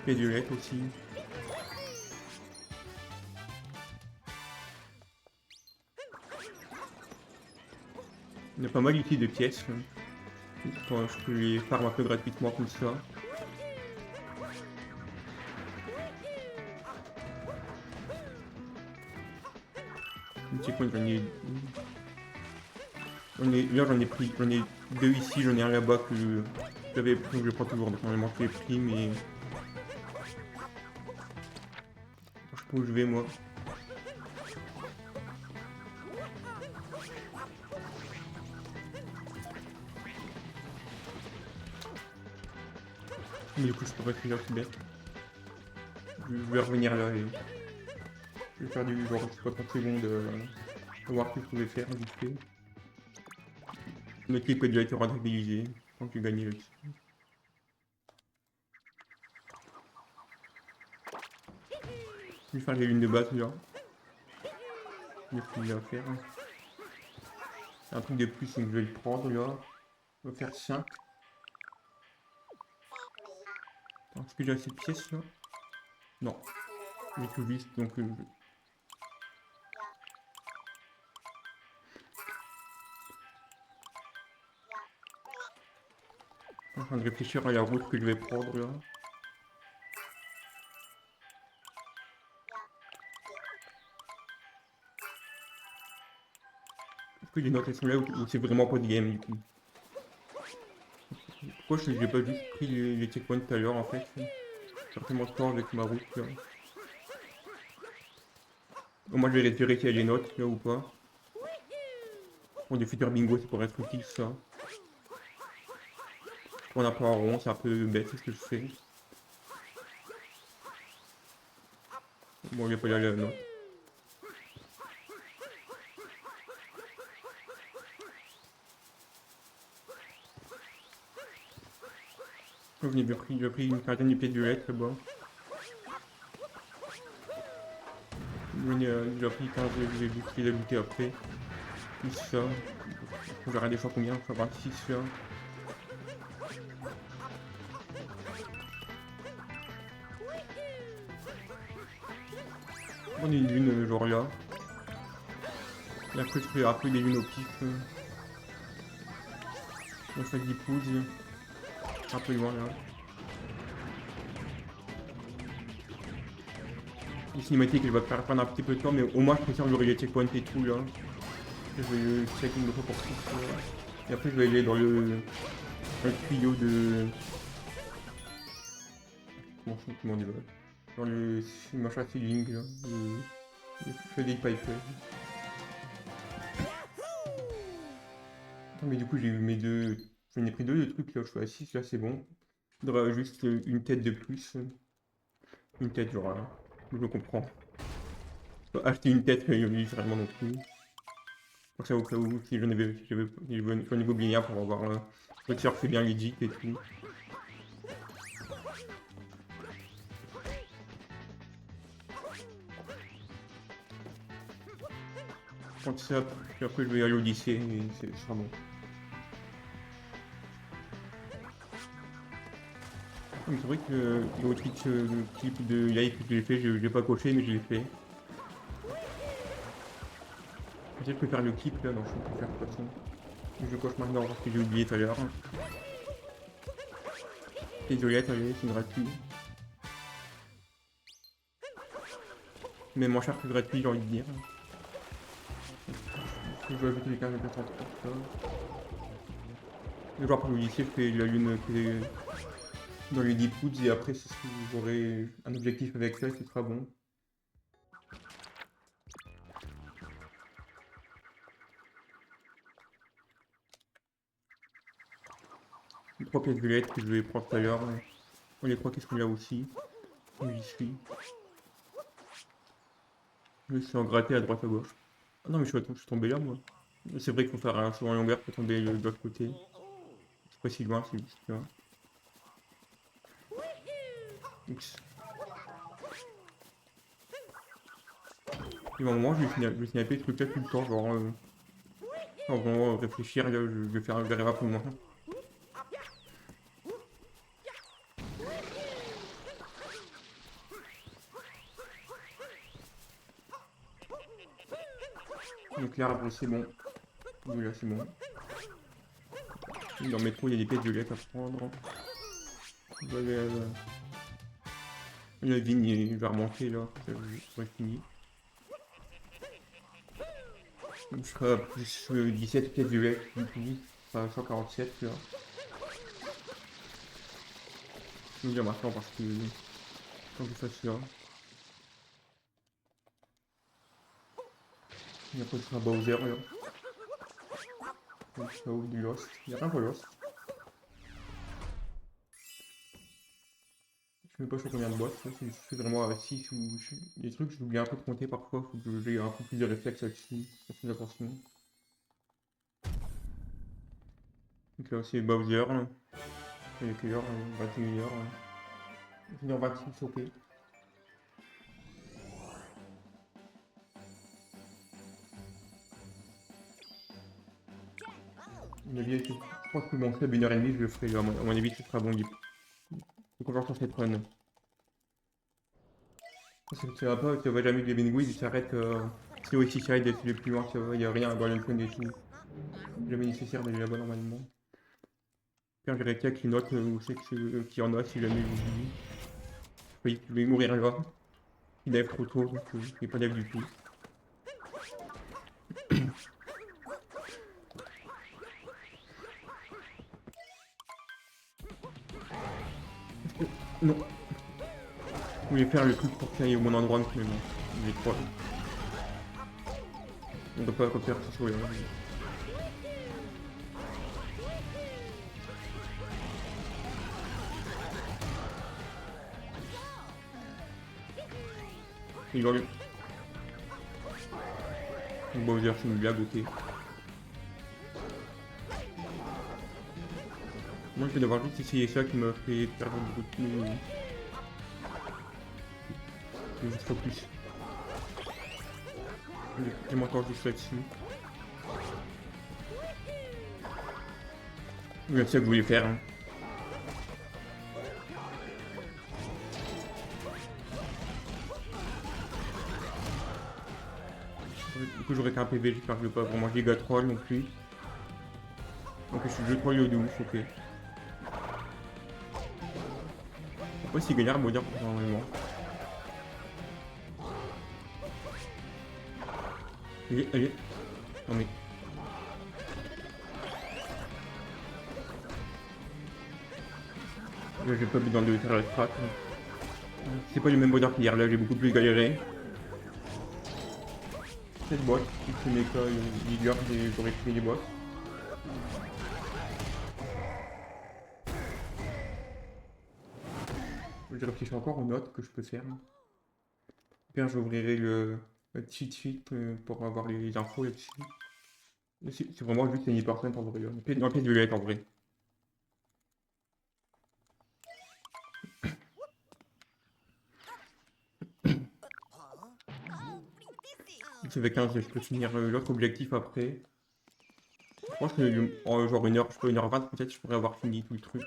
A: Et Violette aussi. Il y a pas mal ici de pièces. Je peux les farm un peu gratuitement comme ça. Un petit point, j'en ai pris, j'en ai 2 ici, j'en ai un là-bas que j'avais pris, que je prends toujours, donc normalement je l'ai pris, mais je sais pas où je vais moi. Mais du coup je pourrais finir tout bête. Je vais revenir là et je vais faire du genre, je sais pas, 30 secondes, voir ce que je pouvais faire vite fait. Notre équipe a déjà été rentabilisée, je pense que j'ai gagné là-dessus. Je vais faire les lunes de base là. Il y a plus à faire. Un truc de plus, donc je vais le prendre là. On va faire 5. Est-ce que j'ai assez de pièces là? Non. J'ai tout juste, donc je suis en train de réfléchir à la route que je vais prendre là. Est-ce que les notes elles sont là ou c'est vraiment pas de game du coup? Pourquoi je n'ai pas juste pris les checkpoints tout à l'heure en fait? J'ai tellement de temps avec ma route là. Au moins je vais vérifier s'il y a les notes là ou pas. Pour des futurs bingo ça pourrait être utile ça. On a pas en rond, c'est un peu bête ce que je fais. Bon il n'y a pas la note. J'en ai déjà pris une quinzaine de pieds de lettres là-bas. J'en ai déjà pris 15, j'ai vu ce qu'il a looté après. Plus ça. On verra des fois combien, on va 26 là. On est une lune genre là. Et après je fais un peu des lunes au pif. On fait 10 pouces. Un peu loin là. les cinématiques, je vais faire prendre un petit peu de temps, mais au moins je préfère j'aurai les checkpoints et tout là. Je vais le check une fois pour tous. Et après je vais aller dans le tuyau de. Comment on dit là? Dans le machin ceiling là. Le Freddy Piper. Mais du coup j'ai eu mes deux. J'en ai pris deux trucs là, je suis à 6 là c'est bon. Il faudra juste une tête de plus. Une tête genre là. Je comprends. Pas acheter une tête littéralement non plus. Pour ça au cas où si j'en ai oublié un pour avoir surfer bien les jeeps et tout. Quand ça, puis après je vais aller au lycée et ce sera bon. Mais c'est vrai que le Twitch, le type de live que j'ai fait, je l'ai pas coché mais je l'ai fait. Peut-être que je peux faire le clip là, non je peux faire de toute façon. Je coche maintenant parce que j'ai oublié tout à l'heure. Désolé, allez, c'est gratuit. Mais moins cher que gratuit, j'ai envie de dire. Je vais ajouter les 15 de ça. Le joueur pour le lycée, je fais la lune dans les 10 pouces et après j'aurai un objectif avec ça, ce sera bon. Les 3 pièces de lettres que je vais prendre tout à l'heure. Les 3 qui sont là aussi. J'y suis. Je suis en gratté à droite à gauche. Ah non mais je suis tombé là moi. C'est vrai qu'il faut faire un saut en longueur pour tomber de l'autre côté. C'est pas si loin, c'est juste là. X. Et à un moment je vais snapper ce truc là tout le temps, genre en gros réfléchir, là, je vais faire un verre rapidement. Donc l'arbre c'est bon. Oui là c'est bon. Dans le métro il y a des pièces de lait à prendre. La vigne il va remonter là, ça va fini. Je serai à plus 17 pièces de lait du coup, enfin 147 là. Je vais dire maintenant parce que quand je fasse là. Et après ce sera Bowser là. Donc ça ouvre du Lost. Il y a rien pour Lost. Je sais pas sur combien de boîtes, je suis vraiment à 6 ou des trucs, j'oublie un peu de compter parfois, faut que j'ai un peu plus de réflexe là-dessus, faire plus attention. Donc là c'est Bowser, là. Il est quelle heure 21h. 21h26, ok. Je pense que mon sub 1h30 je le ferai, à mon avis ce sera bon. Faut qu'on sur cette run. Ça va pas, ça va jamais de Benguid, il s'arrête c'est aussi side, c'est le plus loin, il n'y a rien dans le coin et tout. Jamais nécessaire d'aller là-bas normalement. Quand je vérifie avec les notes où c'est qu'il y en a si jamais j'oublie. Oui, je vais mourir là. Il lève trop tôt, donc il n'est pas lève du tout. Non. Je voulais faire le truc pour qu'il y ait au bon endroit, mais non. Il est trop. On ne doit pas refaire ce sourire. Il va lui. Bowser, c'est une blague, ok. Moi je vais devoir juste essayer ça qui m'a fait perdre beaucoup de temps. Je vais juste focus. Je m'entends juste là-dessus. C'est ça que je voulais faire. Hein. Du coup j'aurais qu'un PV, j'espère que je vais pas vraiment giga troll non plus. Donc je suis jeu troll au douce, ok. Après s'il gagne à dire normalement. Allez, allez. Non mais. Là, j'ai pas besoin de faire la strat. C'est pas le même bonheur qu'hier, là j'ai beaucoup plus galéré. Cette boîte, si c'est mes cas, leader, j'aurais pris les boss. Je réfléchis encore aux notes que je peux faire. Bien, j'ouvrirai le cheat sheet pour avoir les infos là-dessus. C'est vraiment juste une hypercent en vrai. Dans pièce violette en vrai. Si avec 15, je peux finir l'autre objectif après. Je pense que en genre 1 heure, je peux 1h20 peut-être, je pourrais avoir fini tout le truc.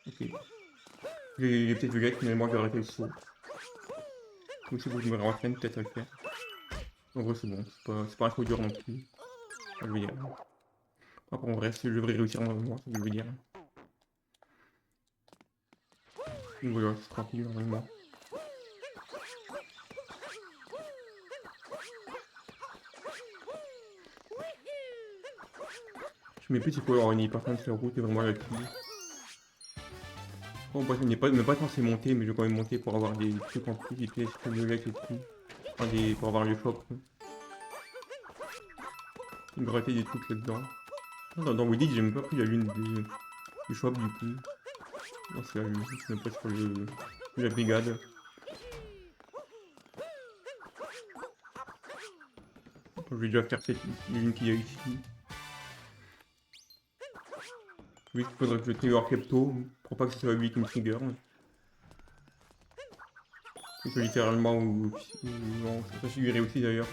A: Ok. J'ai peut-être violette, finalement je vais arrêter le saut. Ou c'est bon, je me rentraîne peut-être à le faire. En gros c'est bon, c'est pas un trop dur non plus. Je veux dire. Après en vrai, si je devrais réussir normalement, c'est ce que je veux dire. Donc voilà, c'est tranquille normalement. Je mets plus c'est quoi avoir une hypercent sur la route et vraiment là-dessus. Bon, bref, on n'est pas censé monter, mais je vais quand même monter pour avoir des trucs en plus, des pièces violettes et tout. Enfin, pour avoir le shop. Gratter des trucs là-dedans. Dans Woody, j'ai même pas pris la lune du shop du coup. Non, c'est la lune, je suis même pas sur la brigade. Je vais déjà faire cette lune qu'il y a ici. Oui, il faudrait que je trigger Klepto pour pas que ce soit lui qui me trigger. C'est littéralement ou non, ça figurait aussi d'ailleurs.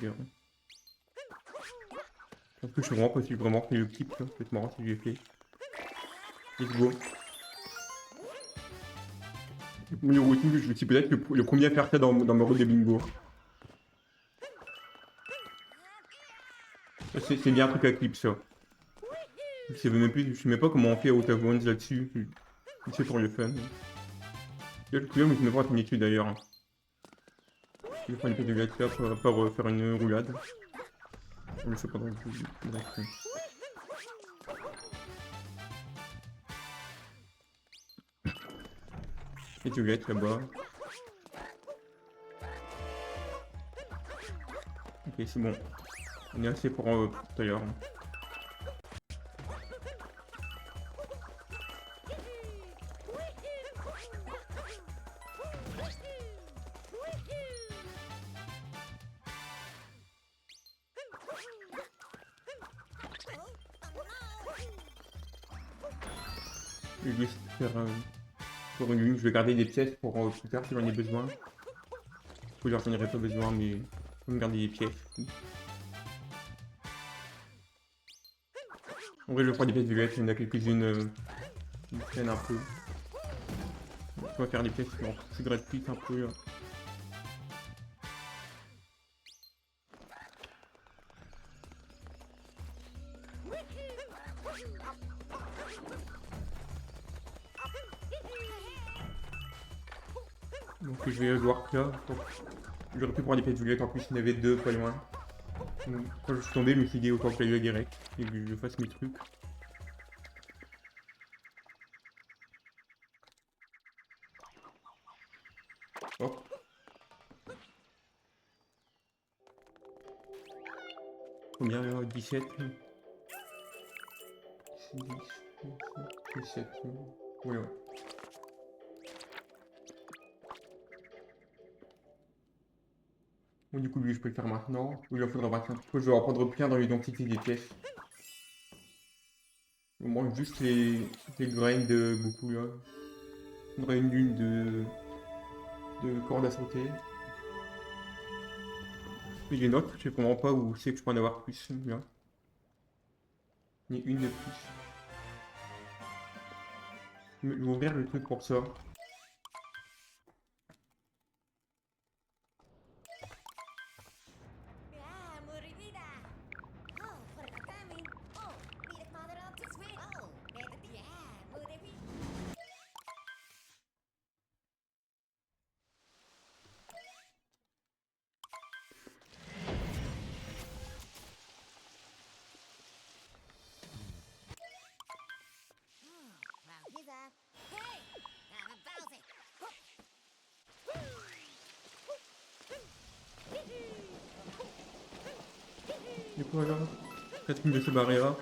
A: Je pense que je suis vraiment possible vraiment fait le clip, là. C'est marrant si je l'ai fait. Let's go. Le routine, je suis peut-être le premier à faire ça dans mes rôles de bingo. C'est bien un truc à clip ça. Je sais même plus, je sais même pas comment on fait out of bounds là-dessus. C'est pour le fun. Là, le client, mais je me prends une étude d'ailleurs. Je vais prendre une pièce de glacière pour faire une roulade. Je le fais pendant que je... Et tu gâtes là-bas. Ok, c'est bon. On est assez pour tout à l'heure. Je vais juste faire pour une lune, je vais garder des pièces pour plus tard si j'en ai besoin. Ou j'en ai pas besoin, mais je vais me garder des pièces. En vrai, je prends des pièces violettes, il y en a quelques-unes qui traînent un peu. Je vais faire des pièces qui gratuites un peu. Là. Donc je vais voir que là. J'aurais pu prendre des pièces violettes, en plus il y en avait deux pas loin. Donc, quand je suis tombé, je me suis dit autant que j'aille direct et que je fasse mes trucs. Hop. Combien là 17 10, 17. Ouais, ouais. Bon, du coup, lui, je peux le faire maintenant. Ou il en faudra 25. Je vais en prendre plein dans l'identité des pièces. Au moins, juste les grains de beaucoup là. Il faudrait une lune de cordes à sauter. Mais j'ai une autre, je sais vraiment pas où c'est que je peux en avoir plus. Là. Ni une de plus. Je vais ouvrir le truc pour ça. Du coup alors, Catherine de se barrer là.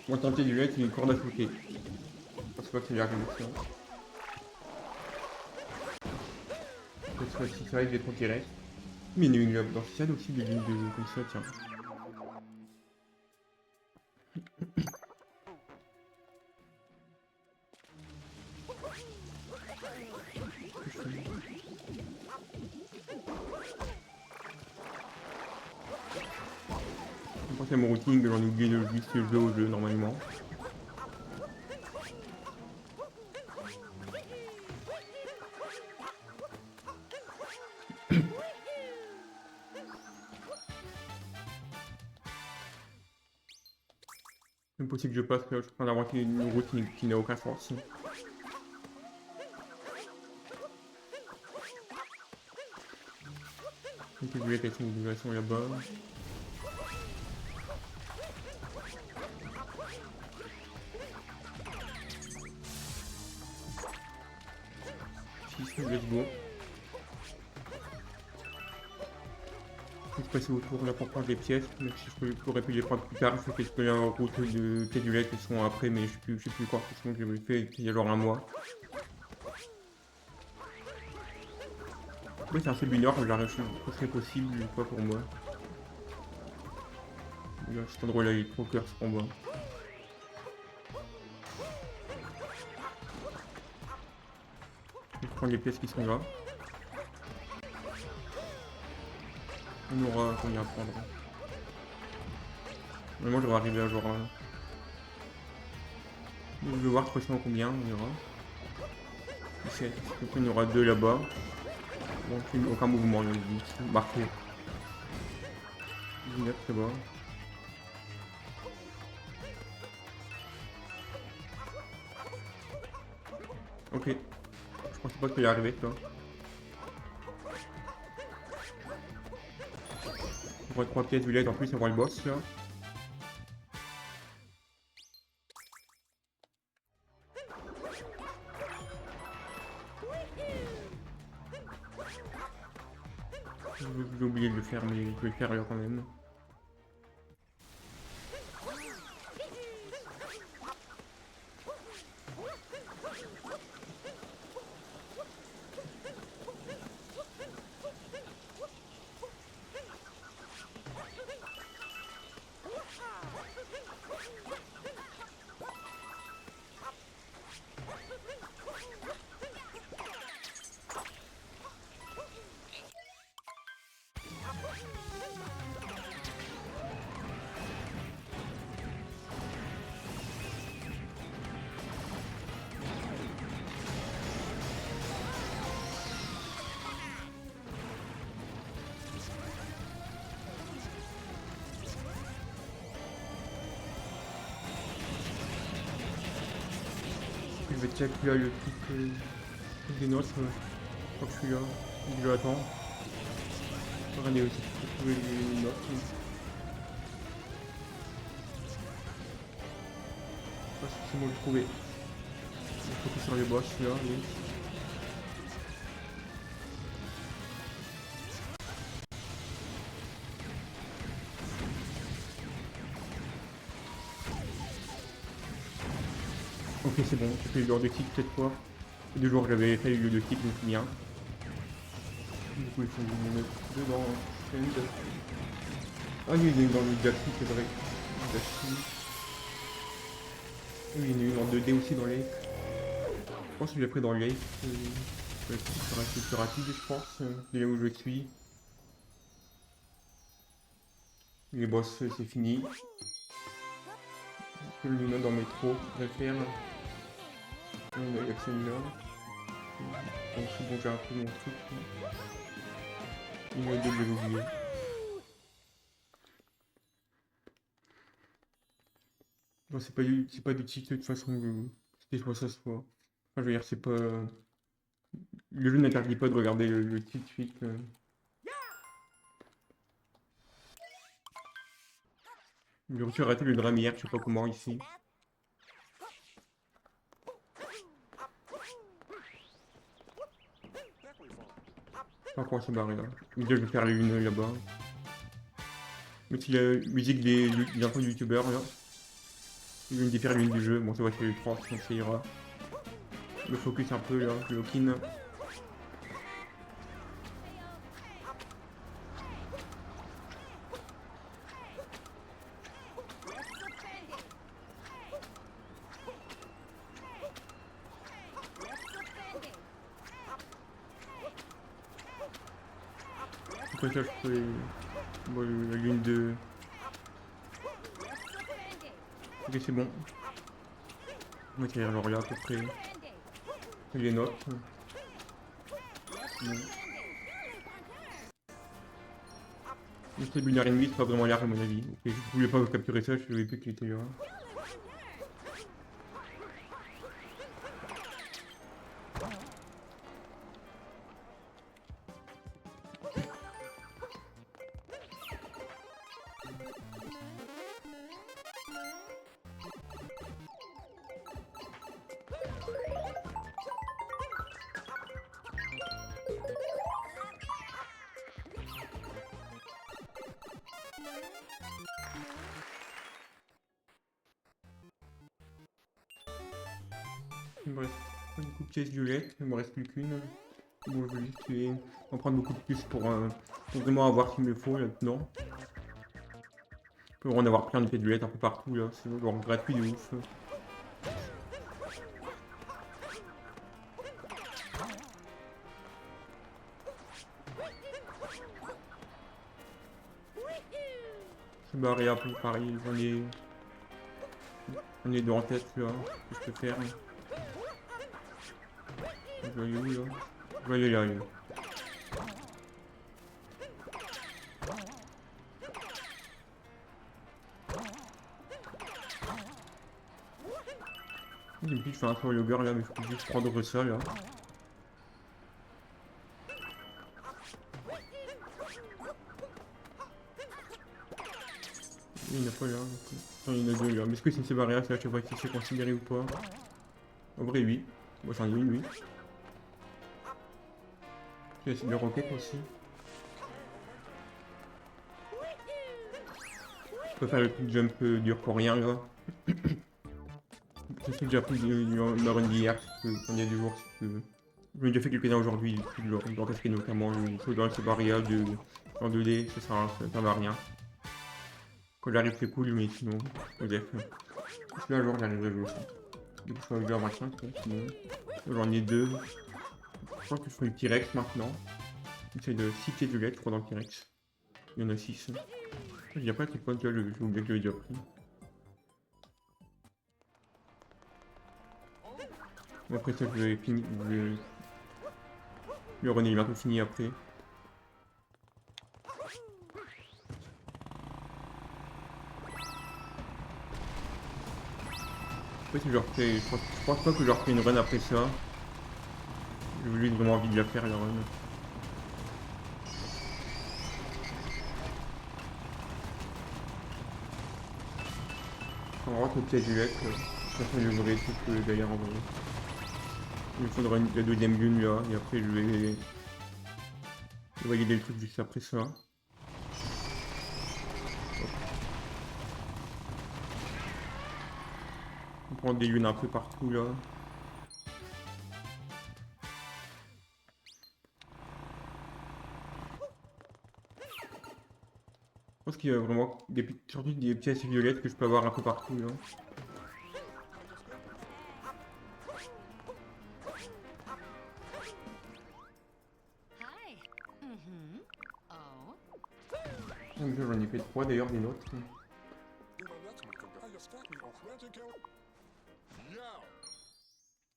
A: On va tenter du lait, il y a une corde à sauter. Je pense pas que ça lui arrive ça. Cette fois-ci, ça risque d'être en direct. Mais il y a une dans ce aussi des lignes de comme ça, tiens. Je pense à mon routing, j'en ai oublié de juste jouer au jeu normalement. C'est possible que je passe, je suis en train d'inventer une routine qui n'a aucun sens. Ok, je vais être une migration là-bas. Let's go. Je vais passer autour là pour prendre les pièces, même si je pourrais pu les prendre plus tard, je fais quelques routes de pédulette qui sont après, mais je sais plus quoi, parce que j'avais fait il y a genre un mois. Oui, c'est un seul bineur, j'arrive, ce serait possible ou pas pour moi. Là, cet endroit-là, il est trop clair pour moi. Je vais prendre les pièces qui sont là. On aura combien à prendre. Moi, je vais arriver à genre... Je vais voir 300 combien, on ira. 17. Donc il y en aura 2 là-bas. Bon, aucun mouvement, il y a 10. Marqué. 19 là-bas. Ok. Je pensais pas qu'il allait arriver, toi. On voit 3 pièces violettes en plus avant le boss là. J'ai oublié de le faire, mais je vais le faire là quand même. Je vais check là le truc des notes. Je crois que je suis là. Je l'attends. Regardez aussi, je peux trouver les notes. Je sais pas si c'est bon de trouver. Il faut que sur les boss là, oui. Ok, c'est bon, j'ai fait le de kick cette fois. Et 2 jours j'avais fait le de kick, donc bien. Du coup, il faut que je me mette dedans. Ah oui, il y en a une dans le Jackson, c'est vrai. Jackson. Oui, il y en a une en 2D aussi dans les. Je pense que je l'ai pris dans le lake. Ça reste plus rapide, je pense. De là où je suis. Les boss, c'est fini. Que le Luna dans le métro, je vais faire. Il y a que celui-là. Donc c'est bon, j'ai un peu mon truc. Il y a deux que j'avais oublié. Non, c'est pas du cheat de toute façon. C'était soit ça, soit. Enfin, je veux dire, c'est pas. Le jeu n'interdit pas de regarder le cheat suite. J'ai reçu arrêter le drame hier, je sais pas comment ici. pas comment se barrer là. Déjà, je vais faire les lunes là-bas. Mais si la musique des infos de youtubeurs là. L'une des pires lunes du jeu. Bon, ça va, c'est les 3, donc ça ira. Le focus un peu là, le lock-in. Après ça, je ferai bon, la lune de. Ok, c'est bon. On va tirer genre là à peu près. Et les notes. Bon. Mais c'est 1h30, c'est pas vraiment large à mon avis. Ok, je voulais pas capturer ça, je savais plus qu'il était là. Il me reste une coup de pièce violette, il me reste plus qu'une. Bon, je vais juste en prendre beaucoup de plus pour vraiment avoir ce qu'il me faut là-dedans. Je peux en avoir plein de pièces violettes un peu partout là, c'est genre gratuit de ouf. C'est barré un peu pareil, j'en ai deux en tête là, que je peux faire. Je vais aller où là? Je vais aller là. J'ai une petite fait un tour yoga là, mais je peux juste prendre ça là. Il n'y en a pas là. Non, il y en a deux là. Mais est-ce que c'est une séparéa, ça, je sais pas si c'est considéré ou pas. En vrai, oui. Moi j'en ai une, oui. C'est une roquette aussi. Je peux faire le petit jump dur pour rien là. Je sais que j'ai appris une run d'hier, il y a 2 jours, si tu veux. J'en ai déjà fait quelques-uns aujourd'hui, dans casquer notamment le saut dans le séparéa en 2D, ça va rien. Quand j'arrive c'est cool, mais sinon, ODF. Si là, un jour j'arriverai à jouer ça. Du coup, je suis arrivé à 25, sinon. J'en ai 2. Je crois que je fais le T-Rex maintenant. J'essaie de 6 pieds de lettres dans le T-Rex. Il y en a 6. Il n'y a pas de point là, j'ai oublié que j'avais déjà pris. Après ça, je vais finir. Le run est bientôt fini après. Après, si je refais. Je pense pas que je refais une run après ça. J'ai juste vraiment envie de la faire la run. On rentre au pied du lac. De toute façon, je verrai tout d'ailleurs en vrai. Il me faudra la deuxième lune là, et après je vais aider le truc juste après ça. On prend des lunes un peu partout là. Je pense qu'il y a vraiment surtout des pièces violettes que je peux avoir un peu partout là. J'en ai fait 3 d'ailleurs des notes.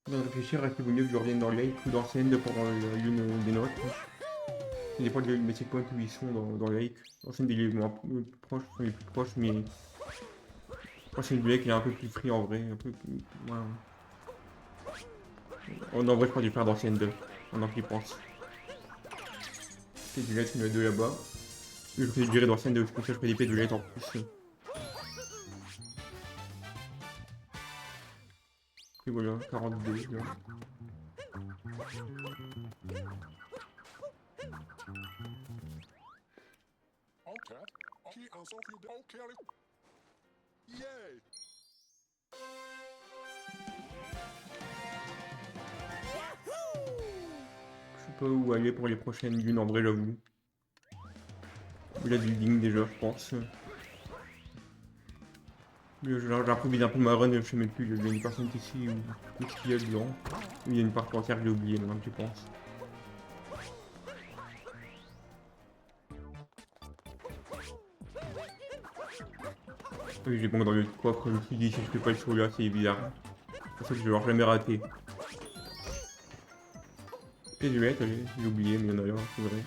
A: Je viens de réfléchir, est-ce qu'il vaut mieux que je revienne dans le lake ou dans Send pour la lune des notes. Ça dépend de mes checkpoints où ils sont dans le lake. Dans Send il est moins proche, sont les plus proches, mais moi c'est le lake il est un peu plus free en vrai, un peu plus. Ouais. En vrai je crois du faire dans Send 2, maintenant qu'il pense. C'est du lake, il y en a 2 là-bas. Je fais durer dans Send 2, comme ça je fais des pédulettes en plus. Et voilà, 42 là. Je sais pas où aller pour les prochaines dunes en vrai, j'avoue. Il y a du building déjà, je pense. J'improvise un peu ma run, je sais même plus, il y a une personne ici ou ce qu'il y a dedans. Il y a une partie entière que j'ai oublié maintenant que je pense. Oui, j'ai bon dans le coffre, je me suis dit si je fais pas le saut là, c'est bizarre. Parce que je vais jamais rater. Et je vais être, j'ai oublié, mais il y en a là, c'est vrai.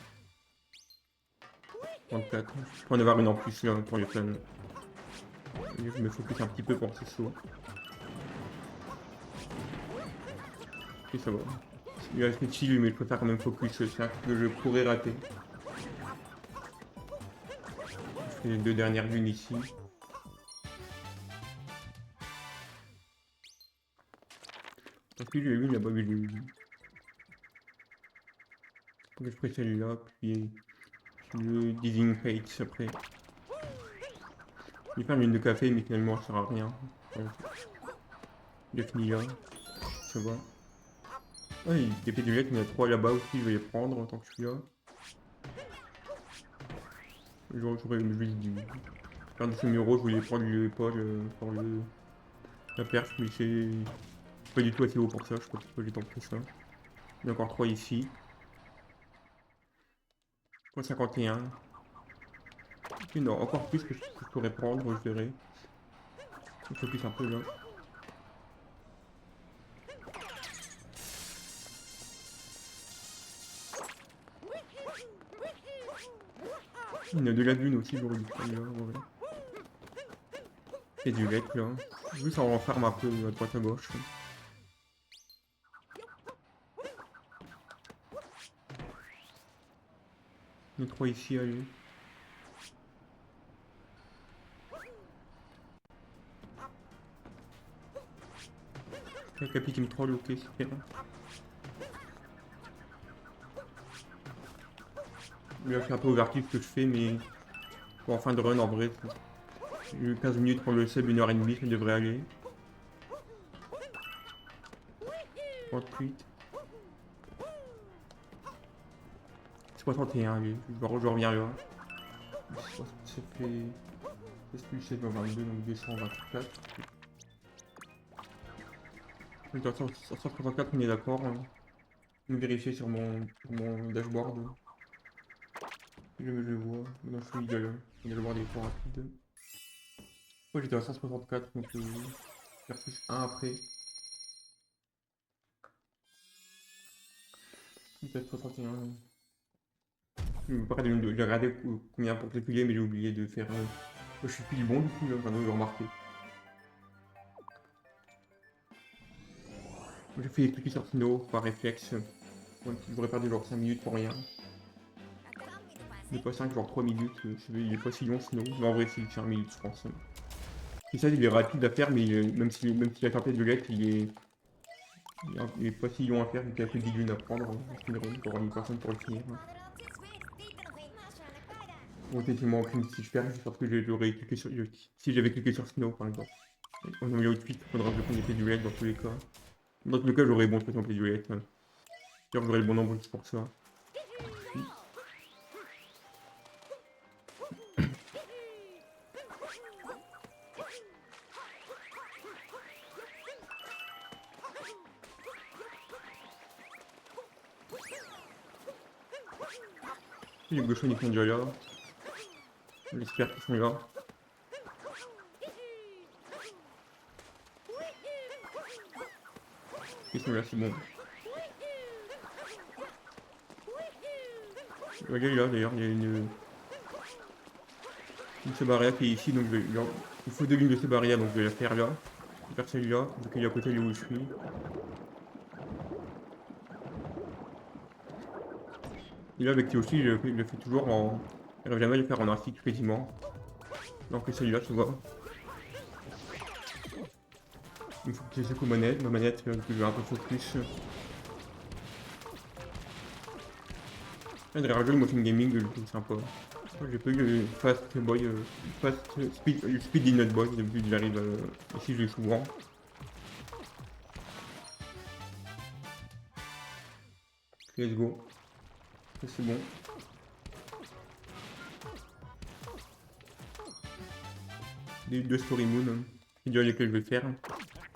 A: 34. Je peux en avoir une en plus là pour les fans. Je me focus un petit peu pour ce saut. Et ça va. Il reste chill, mais je préfère quand même focus, c'est un truc que je pourrais rater. Je fais les deux dernières dunes ici. Parce que j'ai vu là-bas, mais j'ai vu. Je ferai celle-là, puis le Dizzying Fates après. Je vais faire une lune de café, mais finalement ça sert à rien. J'ai fini là, ça va. Ah, il y a fait du lait, il y en a 3 là-bas aussi, je vais les prendre en tant que je suis là. J'aurais juste dû faire du semi-euro, je voulais prendre le l'épaule pour la perche, mais c'est pas du tout assez haut pour ça, je sais pas pourquoi j'ai tenté ça. Il y en a encore 3 ici. Pour 51. Et non, encore plus que je pourrais prendre, je verrai. Je focus un peu là. Il y en a de la dune aussi, j'aurais dû prendre là, ouais. Et du lait là. Juste en renferme un peu à droite à gauche. Il y en a 3 ici, allez. Le capi qui me troll, ok, super. Là, c'est un peu overkill ce que je fais, mais pour en fin de run, en vrai, j'ai eu 15 minutes pour le sub, 1h30, ça devrait aller. 38. 61, allez, je reviens là. Ça fait 16 plus 7, 22, donc 224. Donc 164, on est d'accord. Hein. Je vais vérifier sur mon dashboard. Je vois, non, je suis idole. On va le voir des points rapides. Moi j'étais à 164, donc faire plus 1 après. Peut-être 61. Je me rappelle de regarder combien pour calculer, mais j'ai oublié de faire. Je suis pile bon du coup, là, j'en ai remarqué. J'ai fait des trucs sur Snow par réflexe. Donc, j'aurais perdu genre 5 minutes pour rien. Il n'est pas 5, genre 3 minutes. Il est pas si long sinon. Mais en vrai, c'est 5 minutes, je pense. Et ça, il est rapide à faire, mais même si la tempête de lettres, il est pas si long à faire, vu qu'il y a que 10 lunes à prendre. Il y aura une personne pour le finir. Bon, effectivement, si je perds, c'est parce que j'aurais cliqué sur. Si j'avais cliqué sur Snow, par exemple. On a mis au tweet, il faudra que je prenne des duelettes dans tous les cas. Dans tous les cas, j'aurais bon truc en duelettes. J'aurais le bon nombre juste pour ça. Les gauchons ils sont déjà là. J'espère qu'ils sont là. Ils sont là, c'est bon. Regardez là d'ailleurs, il y a une Sebaria qui est ici, donc il faut 2 lignes de Sebaria, donc je vais la faire là. Je vais faire celle-là, donc il est à côté de où je suis. Et là avec Tioshi, je le fais toujours en. J'arrive jamais à le faire en article quasiment. Donc celle-là, tu vois. Il faut que je saute aux manettes, ma manette, je vais un peu focus. Derrière le jeu, le motion gaming, je le trouve sympa. J'ai pas eu le fast boy, le speed in not boy depuis que j'arrive ici, je l'ai souvent. Let's go. Ça, c'est bon. Les deux story moon, c'est déjà lesquels je vais faire.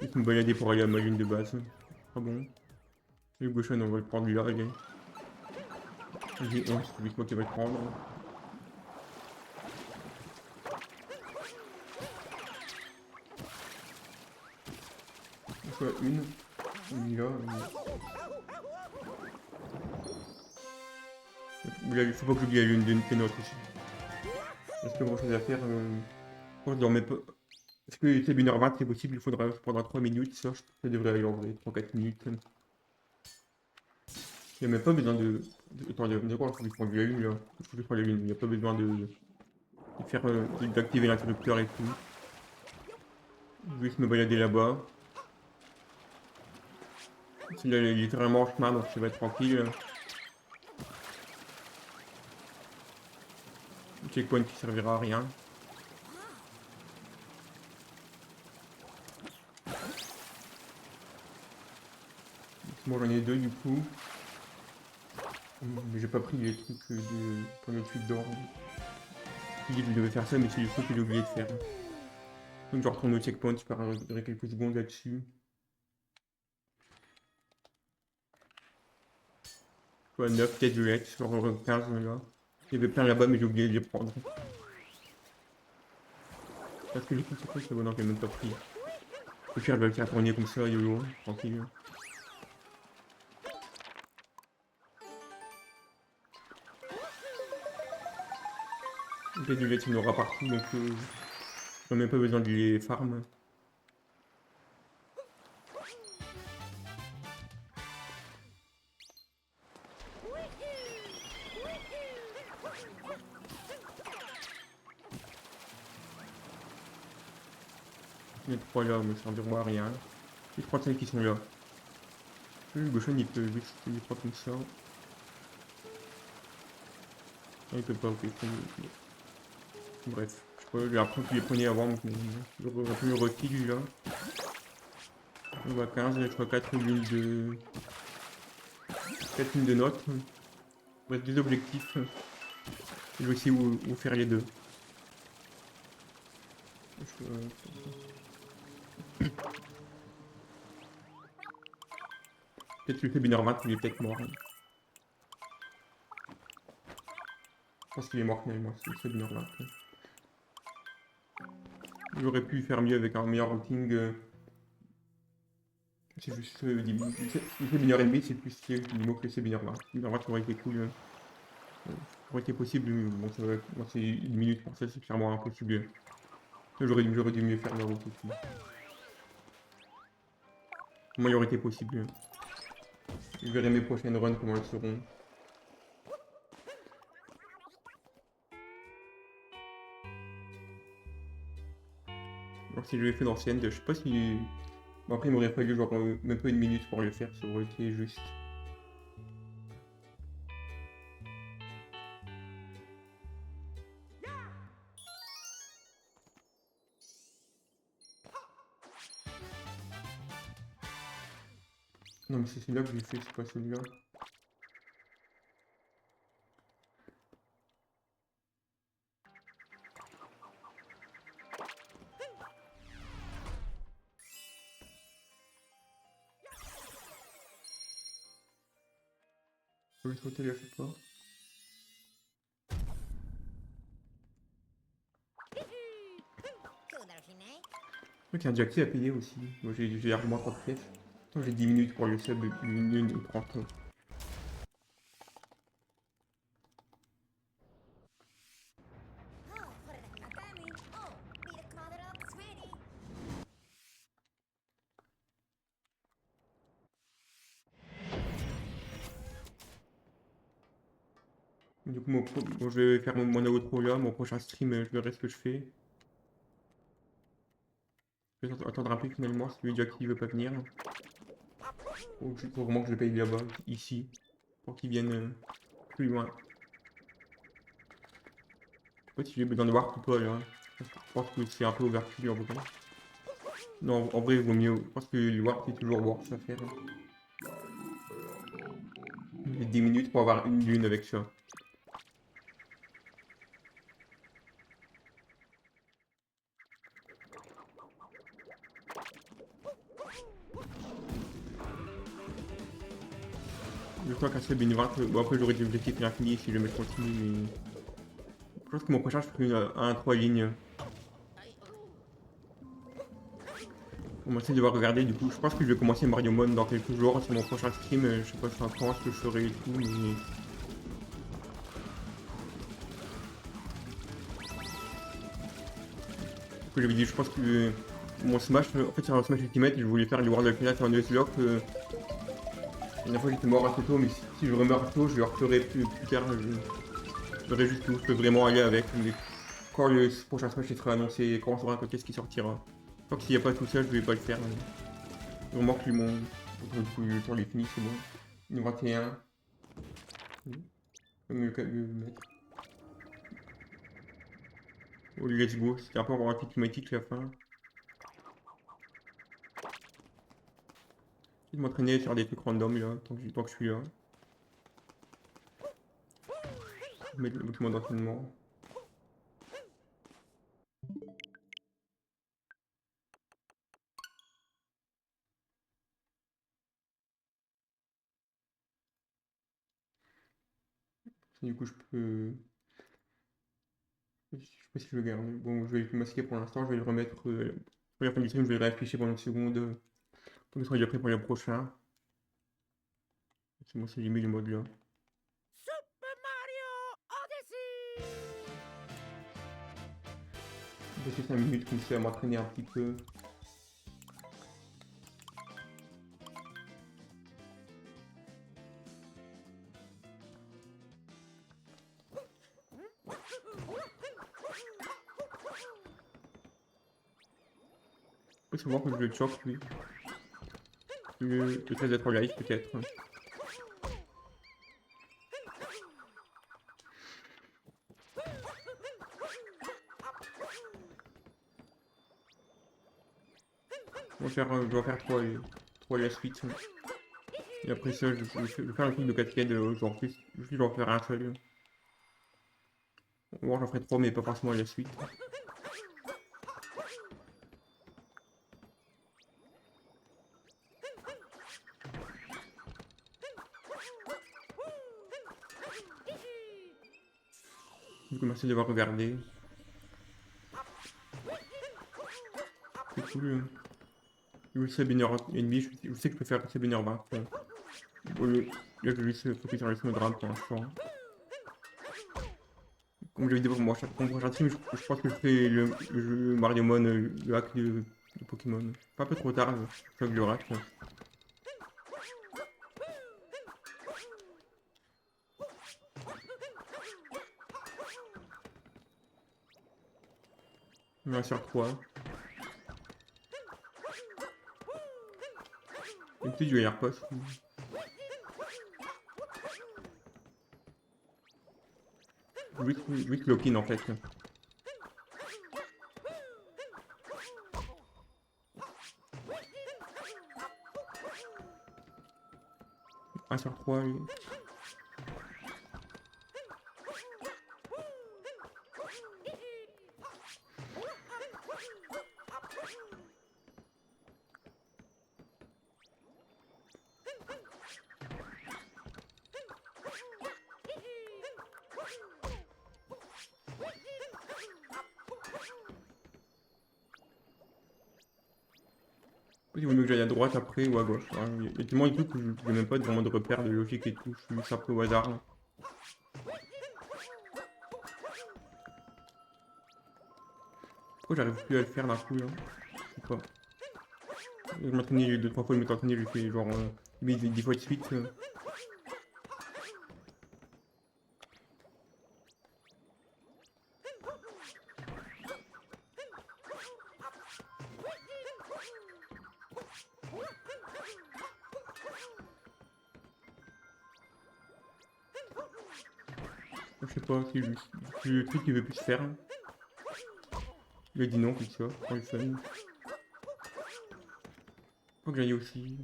A: Je vais me balader pour aller à ma lune de base. Ah bon. Le gauchon, on va le prendre là, allez. J'ai 11, c'est juste moi qui va le prendre. Soit une. Lui là. Il faut pas que j'oublie la lune d'une pénote ici. Il reste pas grand chose à faire. Je dormais pas. Est-ce que c'est 1h20 c'est possible? Il faudra pendant 3 minutes. Ça devrait aller en vrai. 3-4 minutes. Il n'y a même pas besoin de. Attends, de quoi? Il faut que je prenne la lune là. Il faut que je prenne la lune. Il n'y a pas besoin de faire. D'activer l'interrupteur et tout. Je vais juste me balader là-bas. C'est là littéralement en chemin donc ça va être tranquille. Un checkpoint qui servira à rien. Moi j'en ai deux du coup. Mais j'ai pas pris les trucs pour le fuite d'or. Je dis que je devais faire ça mais c'est le truc que j'ai oublié de faire. Donc je retourne au checkpoint, je perdrai quelques secondes là-dessus. Soit 9 têtes violettes sur 15 là. Il y avait plein là-bas mais j'ai oublié de les prendre. Parce que j'ai pris ce truc, c'est bon, non, j'ai même pas pris. Au pire, je vais le faire tourner comme ça, YOLO, tranquille. Les violettes, il y en aura partout donc j'en ai même pas besoin de les farm. Les 3 là me serviront à rien. Les 35 qui sont là. Le gauchon il peut juste les prendre comme ça. Ah, il peut pas, ok. Bref, je crois que j'ai l'impression qu'il les prenait avant, donc j'aurais pu le rôti lui là. On va 15, je crois 4 lignes de. 4 lignes de notes. Bref, deux objectifs. Je vais aussi où faire les deux. Peut-être que le fait 1h20, il est peut-être mort. Je pense qu'il est mort finalement, c'est le fait 1h20. J'aurais pu faire mieux avec un meilleur routing. C'est juste 10 minutes. Il fait 1h30, c'est plus stylé du mot que c'est 1h20. 1h20, ça aurait été cool. Ça aurait été possible, mais bon, c'est 1 minute pour ça, c'est clairement impossible. J'aurais dû mieux faire la route aussi. Moi, il aurait été possible. Je verrai mes prochaines runs comment elles seront. Alors si je l'ai fait d'ancienne, je sais pas si. Bon, après, il m'aurait fallu genre même pas 1 minute pour le faire, ça aurait été juste. Non, mais c'est celui-là que j'ai fait, c'est pas celui-là. Je vais sauter là, je sais pas. Ok, un Jackie à payer aussi. Moi, j'ai largement 30 pièces. Attends, j'ai 10 minutes pour le sub, 1 minute et 30. Du coup, bon, je vais faire mon outro là, mon prochain stream, je verrai ce que je fais. Je vais attendre un peu finalement, si le Jackie veut pas venir. Faut vraiment que je le paye là-bas, ici, pour qu'il vienne plus loin. sais pas si j'ai besoin de warp ou pas là. Je pense que c'est un peu overkill en vrai. Non, en vrai, il vaut mieux. Je pense que le warp c'est toujours worth à faire. J'ai 10 minutes pour avoir une lune avec ça. Le temps qu'à ce bénévole, bon après j'aurais des objectifs infinis si jamais je continue, mais je pense que mon prochain je ferai un 3 lignes. On va essayer de devoir regarder du coup. Je pense que je vais commencer Mario Mode dans quelques jours sur mon prochain stream. Je sais pas si quand ce que je ferai et tout, mais que j'avais dit, je pense que mon Smash, en fait sur un Smash Ultimate, je voulais faire le World of Class en Nuzlocke. La dernière fois j'étais mort assez tôt, mais si je remeurs tôt, je le referai plus tard. Je verrai juste où je peux vraiment aller avec. Mais quand le prochain Smash sera annoncé, quand on saura quand est-ce qui sortira. Je crois que s'il n'y a pas tout ça, je vais pas le faire. Vraiment que le temps est fini, c'est bon. Niveau 21. Le mettre. Oh, let's go, c'était un peu encore un petit climatique la fin. Je vais m'entraîner sur des trucs random là, tant que je suis là. Mettre le document d'entraînement. Du coup, je peux. Je sais pas si je le garde. Bon, je vais le masquer pour l'instant, je vais le remettre. Pour la fin du stream, je vais le réafficher pendant une seconde. Pour qu'il soit déjà prêt pour le prochain. C'est bon, j'ai mis le mode là.
B: Super Mario Odyssey!
A: Je vais passer 5 minutes comme ça à m'entraîner un petit peu. Il faut voir que je le choque lui. Le 13 d'être live peut-être. Je dois faire 3 à la suite. Et après ça, je vais faire un truc de cascade, genre plus, je vais en faire un seul. Ou alors j'en ferai 3 mais pas forcément à la suite. Du coup merci d'avoir regardé. C'est cool. Je sais 1h30, je sais que je peux faire passer 1h20. Là je vais juste focus sur le snowdram pour l'instant. Comme j'avais dit pour mon prochain stream, je pense que je fais le jeu Mario Mon, le hack de Pokémon. Pas un peu trop tard, je crois que je le rate. On va sur 3. Et peut-être du AirPost. Juste lock-in en fait. 1 sur 3, lui. Il vaut mieux que j'aille à droite après ou à gauche. Il y a tellement de trucs que je n'ai même pas vraiment de repères de logique et tout. Je suis juste un peu au hasard là. Pourquoi j'arrive plus à le faire d'un coup là? Je sais pas. Je m'entraînais 2-3 fois, je m'étais entraîné, j'ai fait genre 10 fois de suite. Je sais pas, c'est le truc qu'il veut plus faire. Il a dit non, comme ça, pour le fun. Faut que j'aille aussi.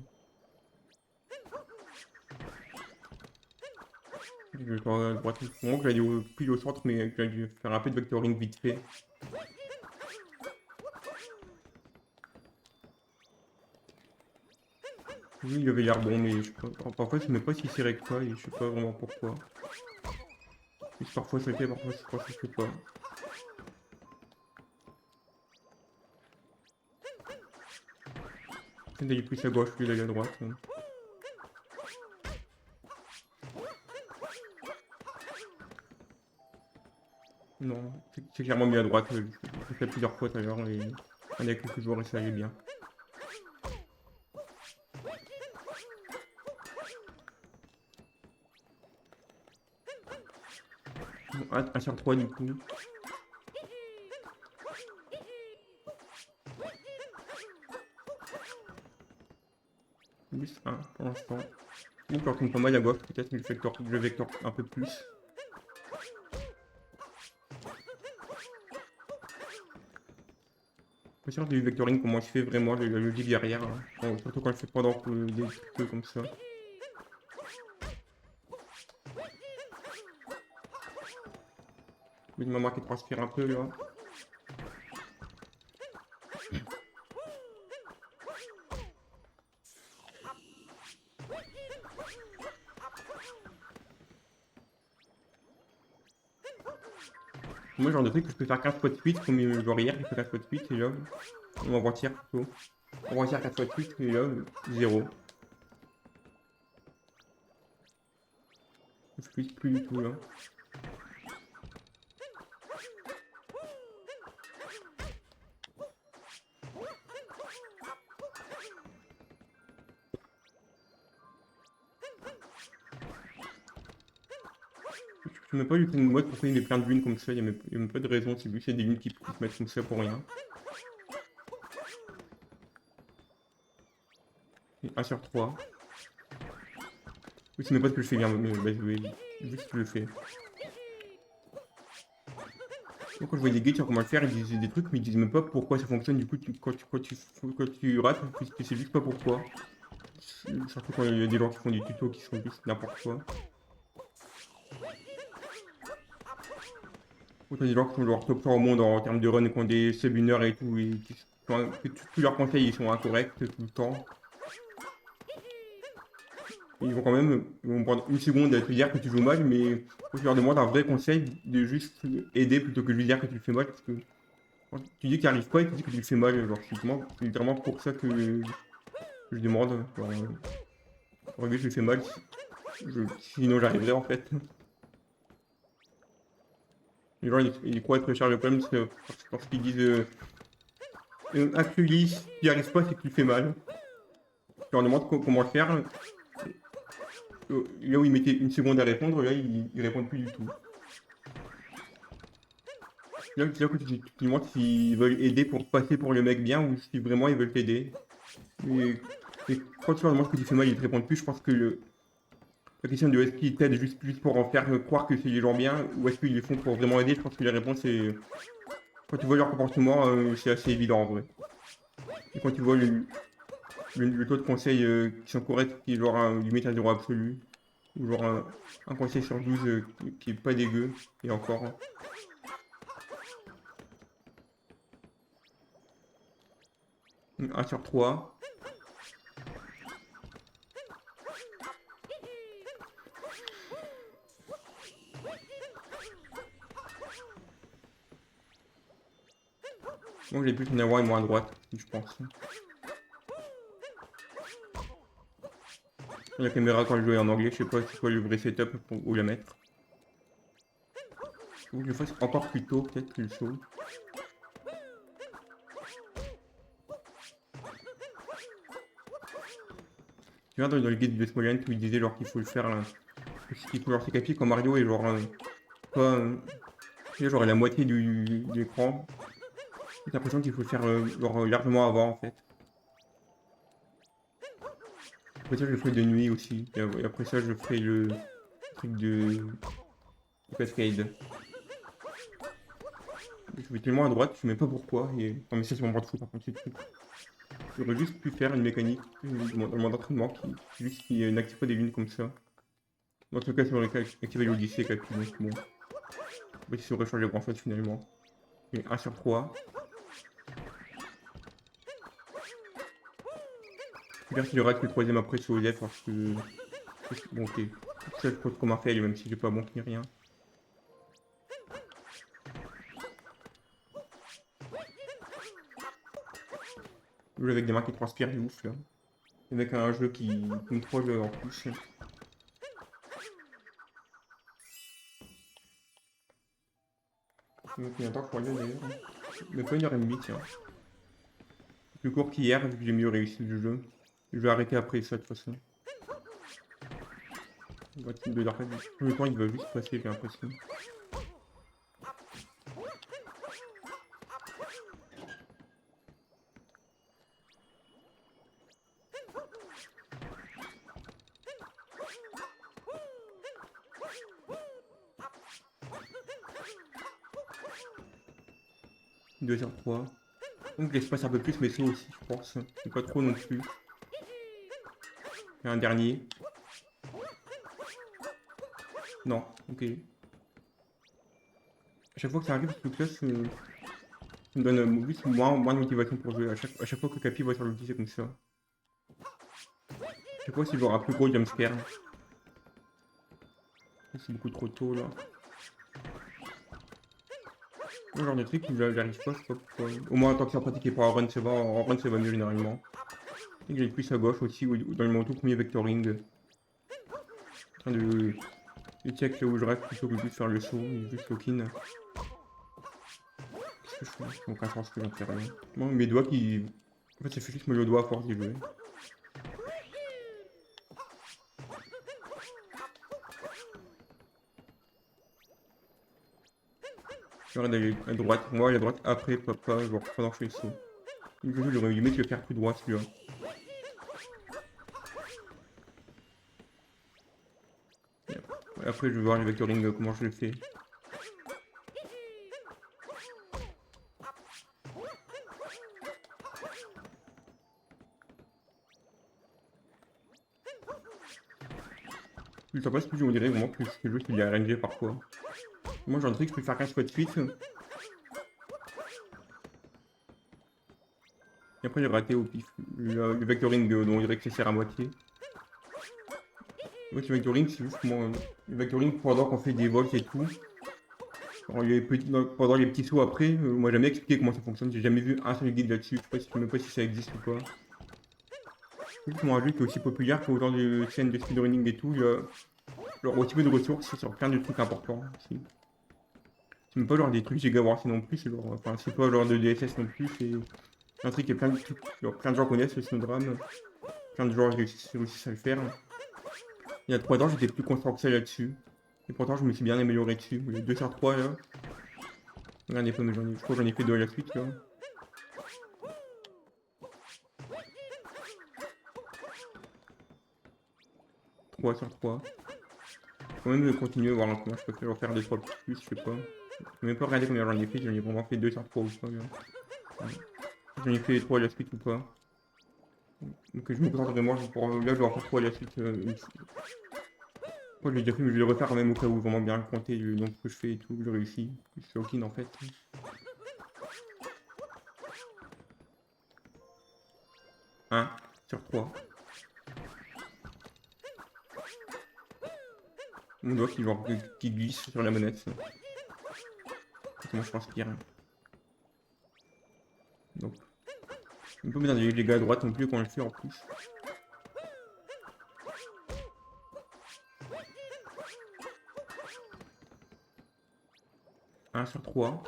A: Je vais faire à droite. Bon, que j'aille pile au centre, mais que j'aille faire un peu de vectoring vite fait. Oui, il avait l'air bon, mais je sais pas, parfois je sais même pas si c'est règle pas et je sais pas vraiment pourquoi. Juste parfois ça le fait, parfois je crois que ça le fait pas. J'essaie d'aller plus à gauche, puis d'aller à droite. Non, c'est clairement mieux à droite. J'ai fait plusieurs fois tout à l'heure et il y a quelques jours et ça allait bien. Bon, un sur 3 du coup. Plus 1 pour l'instant. Donc je retourne pas mal à gauche, peut-être que le vecteur un peu plus. Pas sûr du vectoring, comment je fais vraiment la logique derrière. Hein. Bon, surtout quand je fais pendant des trucs comme ça. Une maman qui transpire un peu là. Moi, genre de truc que je peux faire 15 fois de suite, comme genre hier, j'ai fait 4 fois de suite et là, on avant-hier plutôt. Avant-hier 4 fois de suite et là, 0. Je fais plus du tout là. Je sais même pas lui faire une mode pour qu'il ait plein de lunes comme ça, il y a même pas de raison, c'est juste des lunes qui se mettent comme ça pour rien. Et 1 sur 3. Oui, c'est même pas ce que je fais bien, mais bah, juste je le fais. Donc, quand je voyais des guides sur comment le faire, ils disaient des trucs, mais ils disaient même pas pourquoi ça fonctionne. Du coup, quand tu rates, tu sais juste pas pourquoi. Surtout quand il y a des gens qui font des tutos qui sont juste n'importe quoi. Ou t'as des gens qui sont genre top 100 au monde en termes de run, qui ont des sub-1 et tout, et que tous leurs conseils ils sont incorrects tout le temps. Et ils vont quand même ils vont prendre une seconde à te dire que tu joues mal, mais quand tu leur demandes un vrai conseil de juste aider plutôt que de lui dire que tu le fais mal, parce que quand tu dis que tu n'y arrives pas et tu dis que tu le fais mal, genre c'est littéralement pour ça que je demande. Genre, oui, je le fais mal, sinon j'arriverai en fait. Les gens ils croient être Sherlock Holmes parce qu'ils disent actually, si tu n'y arrives pas, c'est que tu le fais mal. Je leur demande comment le faire. Là où ils mettaient une seconde à répondre, là ils répondent plus du tout. Là que tu te demandes s'ils veulent aider pour passer pour le mec bien ou si vraiment ils veulent t'aider. Et quand tu leur demandes ce que tu fais mal, ils te répondent plus. Je pense que la question de est-ce qu'ils t'aident juste pour en faire croire que c'est les gens bien ou est-ce qu'ils le font pour vraiment aider, je pense que la réponse est. Quand tu vois leur comportement, c'est assez évident en vrai. Et quand tu vois le taux de conseils qui sont corrects, qui est genre limite à 0 absolu, ou genre un conseil sur 12 qui est pas dégueu, et encore. 1 sur 3. Moi j'ai plus en avoir et moins à droite, je pense. La caméra quand je jouais en anglais, je sais pas c'est quoi le vrai setup pour où la mettre. Faut que je le fasse encore plus tôt peut-être que le saut. Tu vois dans le guide de Smolensk où il disait genre qu'il faut le faire là. Qu'il faut genre s'écaper comme Mario et genre pas tu sais, genre la moitié de l'écran. J'ai l'impression qu'il faut le faire genre largement avant en fait. Après ça je le ferai de nuit aussi. Et après ça je ferai le truc de Cascade. Je vais tellement à droite, je sais même pas pourquoi. Et... Non mais ça c'est mon bras de fou par contre, c'est tout. J'aurais juste pu faire une mécanique dans le mode d'entraînement qui n'active pas des lunes comme ça. Dans tout cas, ça aurait activé l'Odyssée, Capi, donc bon. En fait, ça aurait changé grand chose finalement. Et 1 sur 3. J'espère qu'il y aura que le troisième après sur OZF parce que. Bon, ok. Ça, je pose comme un fail, même si j'ai pas bon ni rien. Je joue avec des mains qui transpirent du ouf là. Avec un jeu qui me troll en plus. Donc, il y a un temps que je crois d'ailleurs. Mais pas 1h30, tiens. Plus court qu'hier, vu que j'ai mieux réussi le jeu. Je vais arrêter après ça de toute façon. On va de leur le temps il va juste passer, j'ai l'impression. Deux sur 3. Donc l'espace un peu plus, mais c'est aussi, je pense. Mais pas trop non plus. Et un dernier. Non, ok. À chaque fois que ça arrive, ce truc-là, ça me donne juste moins de motivation pour jouer. À chaque fois que Capi va sur l'outil, c'est comme ça. À chaque fois, c'est genre un plus gros jumpscare. C'est beaucoup trop tôt là. Le genre de truc, j'arrive pas, je sais pas pourquoi. Au moins, tant que c'est pratiqué par un run, ça va. En run, ça va mieux généralement. Et que j'ai plus à gauche aussi, dans mon tout premier vectoring. En train de check là où je reste plutôt que juste faire le saut, et juste lock-in. Qu'est-ce que je fais? Donc, un sens que j'en sais rien. Moi, mes doigts qui. En fait, ça fait juste me le doigt à force d'y jouer. J'aurais d'aller à droite, moi à droite après papa, genre pendant que je fais le saut. Du coup, j'aurais limite le faire tout droit celui-là. Et après, je vais voir le vectoring, comment je le fais. Plus le temps passe, plus on dirait vraiment que ce jeu il est RNG parfois. Moi, j'ai un truc, je peux faire 15 fois de suite. Et après, j'ai raté au pif. Le vectoring dont on dirait que ça sert à moitié. En fait, le vectoring, c'est juste moi. Le vectoring pendant qu'on fait des vols et tout. Alors, pendant les petits sauts après, moi j'ai jamais expliqué comment ça fonctionne, j'ai jamais vu un seul guide là-dessus, je sais même pas si ça existe ou pas. C'est juste moi un jeu qui est aussi populaire qu'autant de chaînes de speedrunning et tout, il y a genre aussi peu de ressources sur plein de trucs importants aussi. C'est même pas genre des trucs gigawatt non plus, c'est genre, enfin c'est pas genre de DSS non plus, c'est un truc que plein de trucs, genre, plein de gens connaissent le Snowdram, plein de gens réussissent à le faire. Il y a 3 ans j'étais plus constant que ça là-dessus. Et pourtant je me suis bien amélioré dessus. Les 2 sur 3 là. Regardez pas mais je crois que j'en ai fait 2 à la suite là. 3 sur 3. Faut même continuer, voir comment je peux faire 2-3 plus, je sais pas. Je même pas regarder combien j'en ai fait, j'en ai vraiment fait 2 sur 3 ou pas. J'en ai fait 3 à la suite ou pas. Donc je me concentre vraiment pour là je vais en faire 3 à la suite. Moi je l'ai déjà fait mais je vais le refaire quand même au cas où vraiment bien compter le nombre que je fais et tout, que je réussis. Je suis ok en fait. Un sur 3. Mon doigt qui glisse sur la manette. Comment je transpire. Donc. Je me peux mettre les gars à droite non plus quand je le fais en plus. Un sur 3.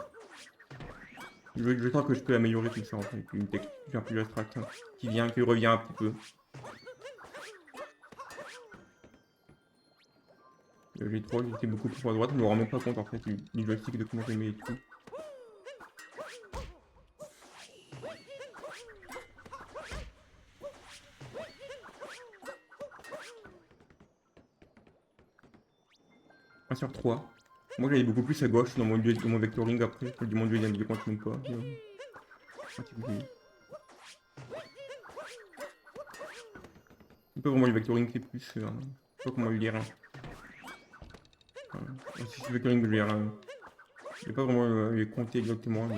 A: Je sens que je peux améliorer tout ça en fait. Une technique un peu abstraite qui revient un petit peu. J'ai troll, j'étais beaucoup plus à droite, je me rends même pas compte en fait du joystick de comment j'aimais et tout. Un sur 3. Moi j'allais beaucoup plus à gauche dans mon vectoring après, du mon deuxième, je continue pas. C'est pas vraiment le vectoring, c'est plus. Je sais pas comment le dire. Si c'est le vectoring, je vais dire. Je vais pas vraiment les compter exactement.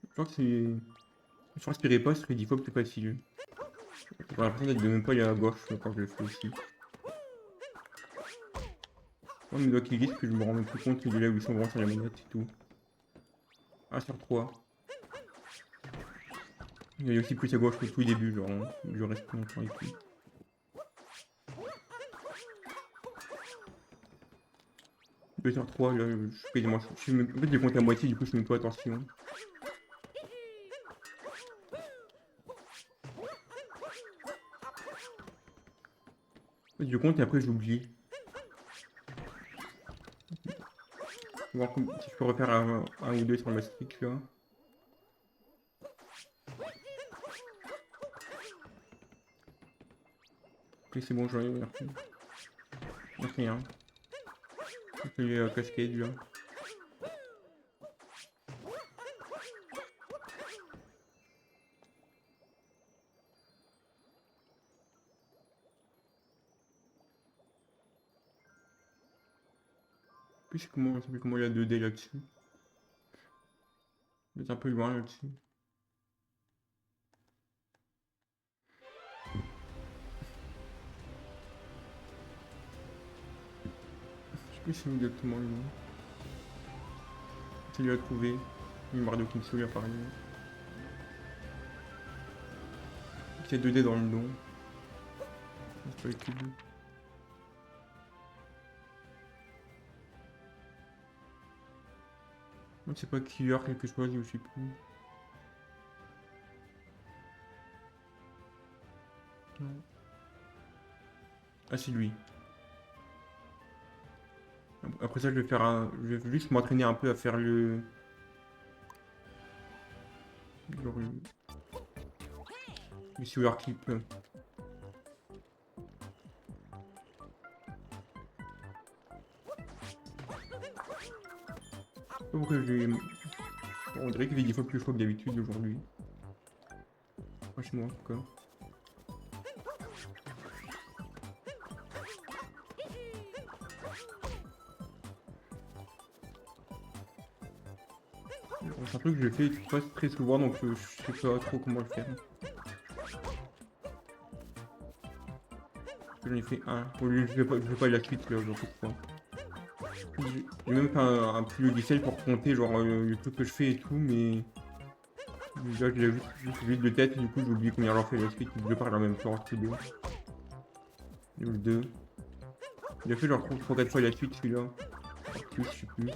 A: Je crois que c'est. Je transpirais pas, ce serait 10 fois plus facile. J'ai l'impression de même pas aller à gauche quand je le fais aussi. Moi, mes doigts qui glissent, que je me rends même plus compte que de là où ils sont vraiment sur la manette et tout. Ah, sur 3. Il y a aussi plus à gauche que tout au début, genre, je reste plus longtemps et tout. 2 sur 3, là, je fais quasiment. En fait, j'ai compté à moitié, du coup, je fais même pas attention. En fait, je compte et après, j'oublie. Voir si je peux refaire un ou deux sur le stick là. Ok, c'est bon, j'en ai rien. Je fais les cascades là. Puis je sais plus comment il y a 2D là-dessus. Vous êtes un peu loin là-dessus. Je sais plus si c'est exactement le nom. Tu l'as trouvé. Une Mario Kinso il a parlé. Il y a 2D dans le nom. C'est pas écrit. Je sais pas Killer quelque chose, je sais plus. Non. Ah c'est lui. Après ça je vais faire je vais juste m'entraîner un peu à faire le. Genre le sewer clip. Pourquoi on dirait qu'il fait 10 fois plus chaud que d'habitude aujourd'hui. Pas chez moi en tout cas. C'est un truc que je fais pas très souvent donc je sais pas trop comment le faire. J'en ai fait un. Je fais pas la suite là, j'en fais 3. J'ai même fait un petit logiciel pour compter genre le truc que je fais et tout, mais là je l'ai juste de tête, du coup j'ai oublié combien j'en fais la suite, je parle en même temps, c'est deux. Le 2. Il a fait genre 3-4 fois la suite celui-là. Plus, je sais plus.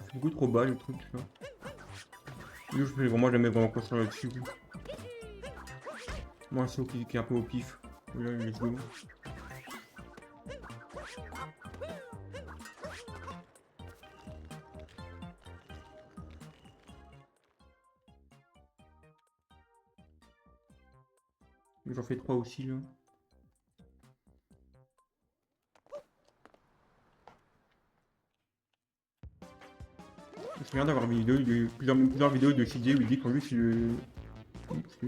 A: C'est beaucoup trop bas le truc là. Je fais vraiment jamais vraiment construire là-dessus. Moi un saut qui est un peu au pif. Là let's go. J'en fais 3 aussi là. Je me souviens d'avoir vu plusieurs vidéos de CJ où il dit qu'en lui c'est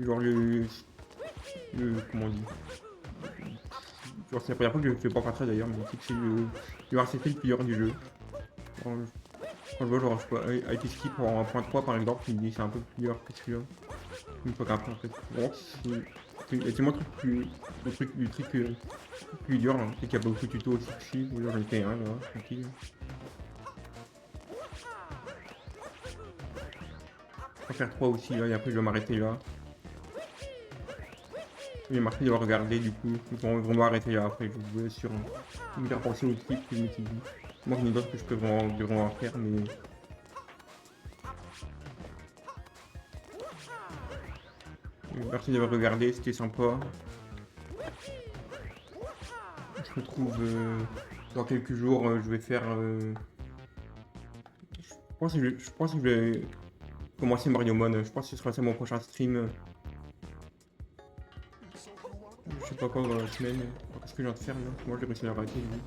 A: genre comment on dit. Genre c'est la première fois que je fais pas faire ça d'ailleurs, mais c'est que c'est le RCP le meilleur du jeu. Quand je vois genre je sais pas, avec skip en 1.3 par exemple, il me dit c'est un peu plus dur que celui-là. Une fois qu'après en fait. Bon, il y a tellement de trucs plus dur, hein. C'est qu'il y a beaucoup de tutos aussi, j'en ai fait un là, tranquille. Je vais faire 3 aussi là et après je vais m'arrêter là. J'ai marqué de le regarder du coup, ils vont vraiment arrêter là après, je vais jouer sur me faire penser au clip que je m'étais dit. Moi j'en ai d'autres que je peux vraiment faire mais. Merci d'avoir regardé, c'était sympa. Je me retrouve dans quelques jours, je vais faire... je pense que je vais commencer Mario Mon. Je pense que ce sera ça mon prochain stream. Je sais pas quand dans la semaine. Qu'est-ce que je viens de faire là? Moi j'ai réussi à l'arrêter lui.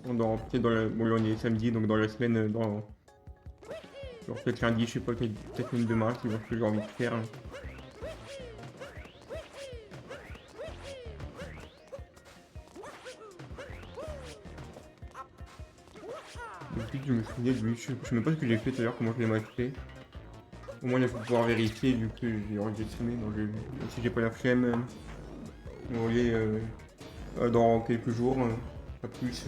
A: Peut-être dans la... Bon là on est samedi, donc dans la semaine, genre peut-être lundi, je sais pas, peut-être même demain, c'est ce que j'ai envie de faire. Ensuite, je me souvenais de lui, je sais même pas ce que j'ai fait tout à l'heure, comment je l'ai mal fait. Au moins, il faut pouvoir vérifier vu que j'ai enregistré, donc même si j'ai pas la flemme, on va aller dans quelques jours, pas plus.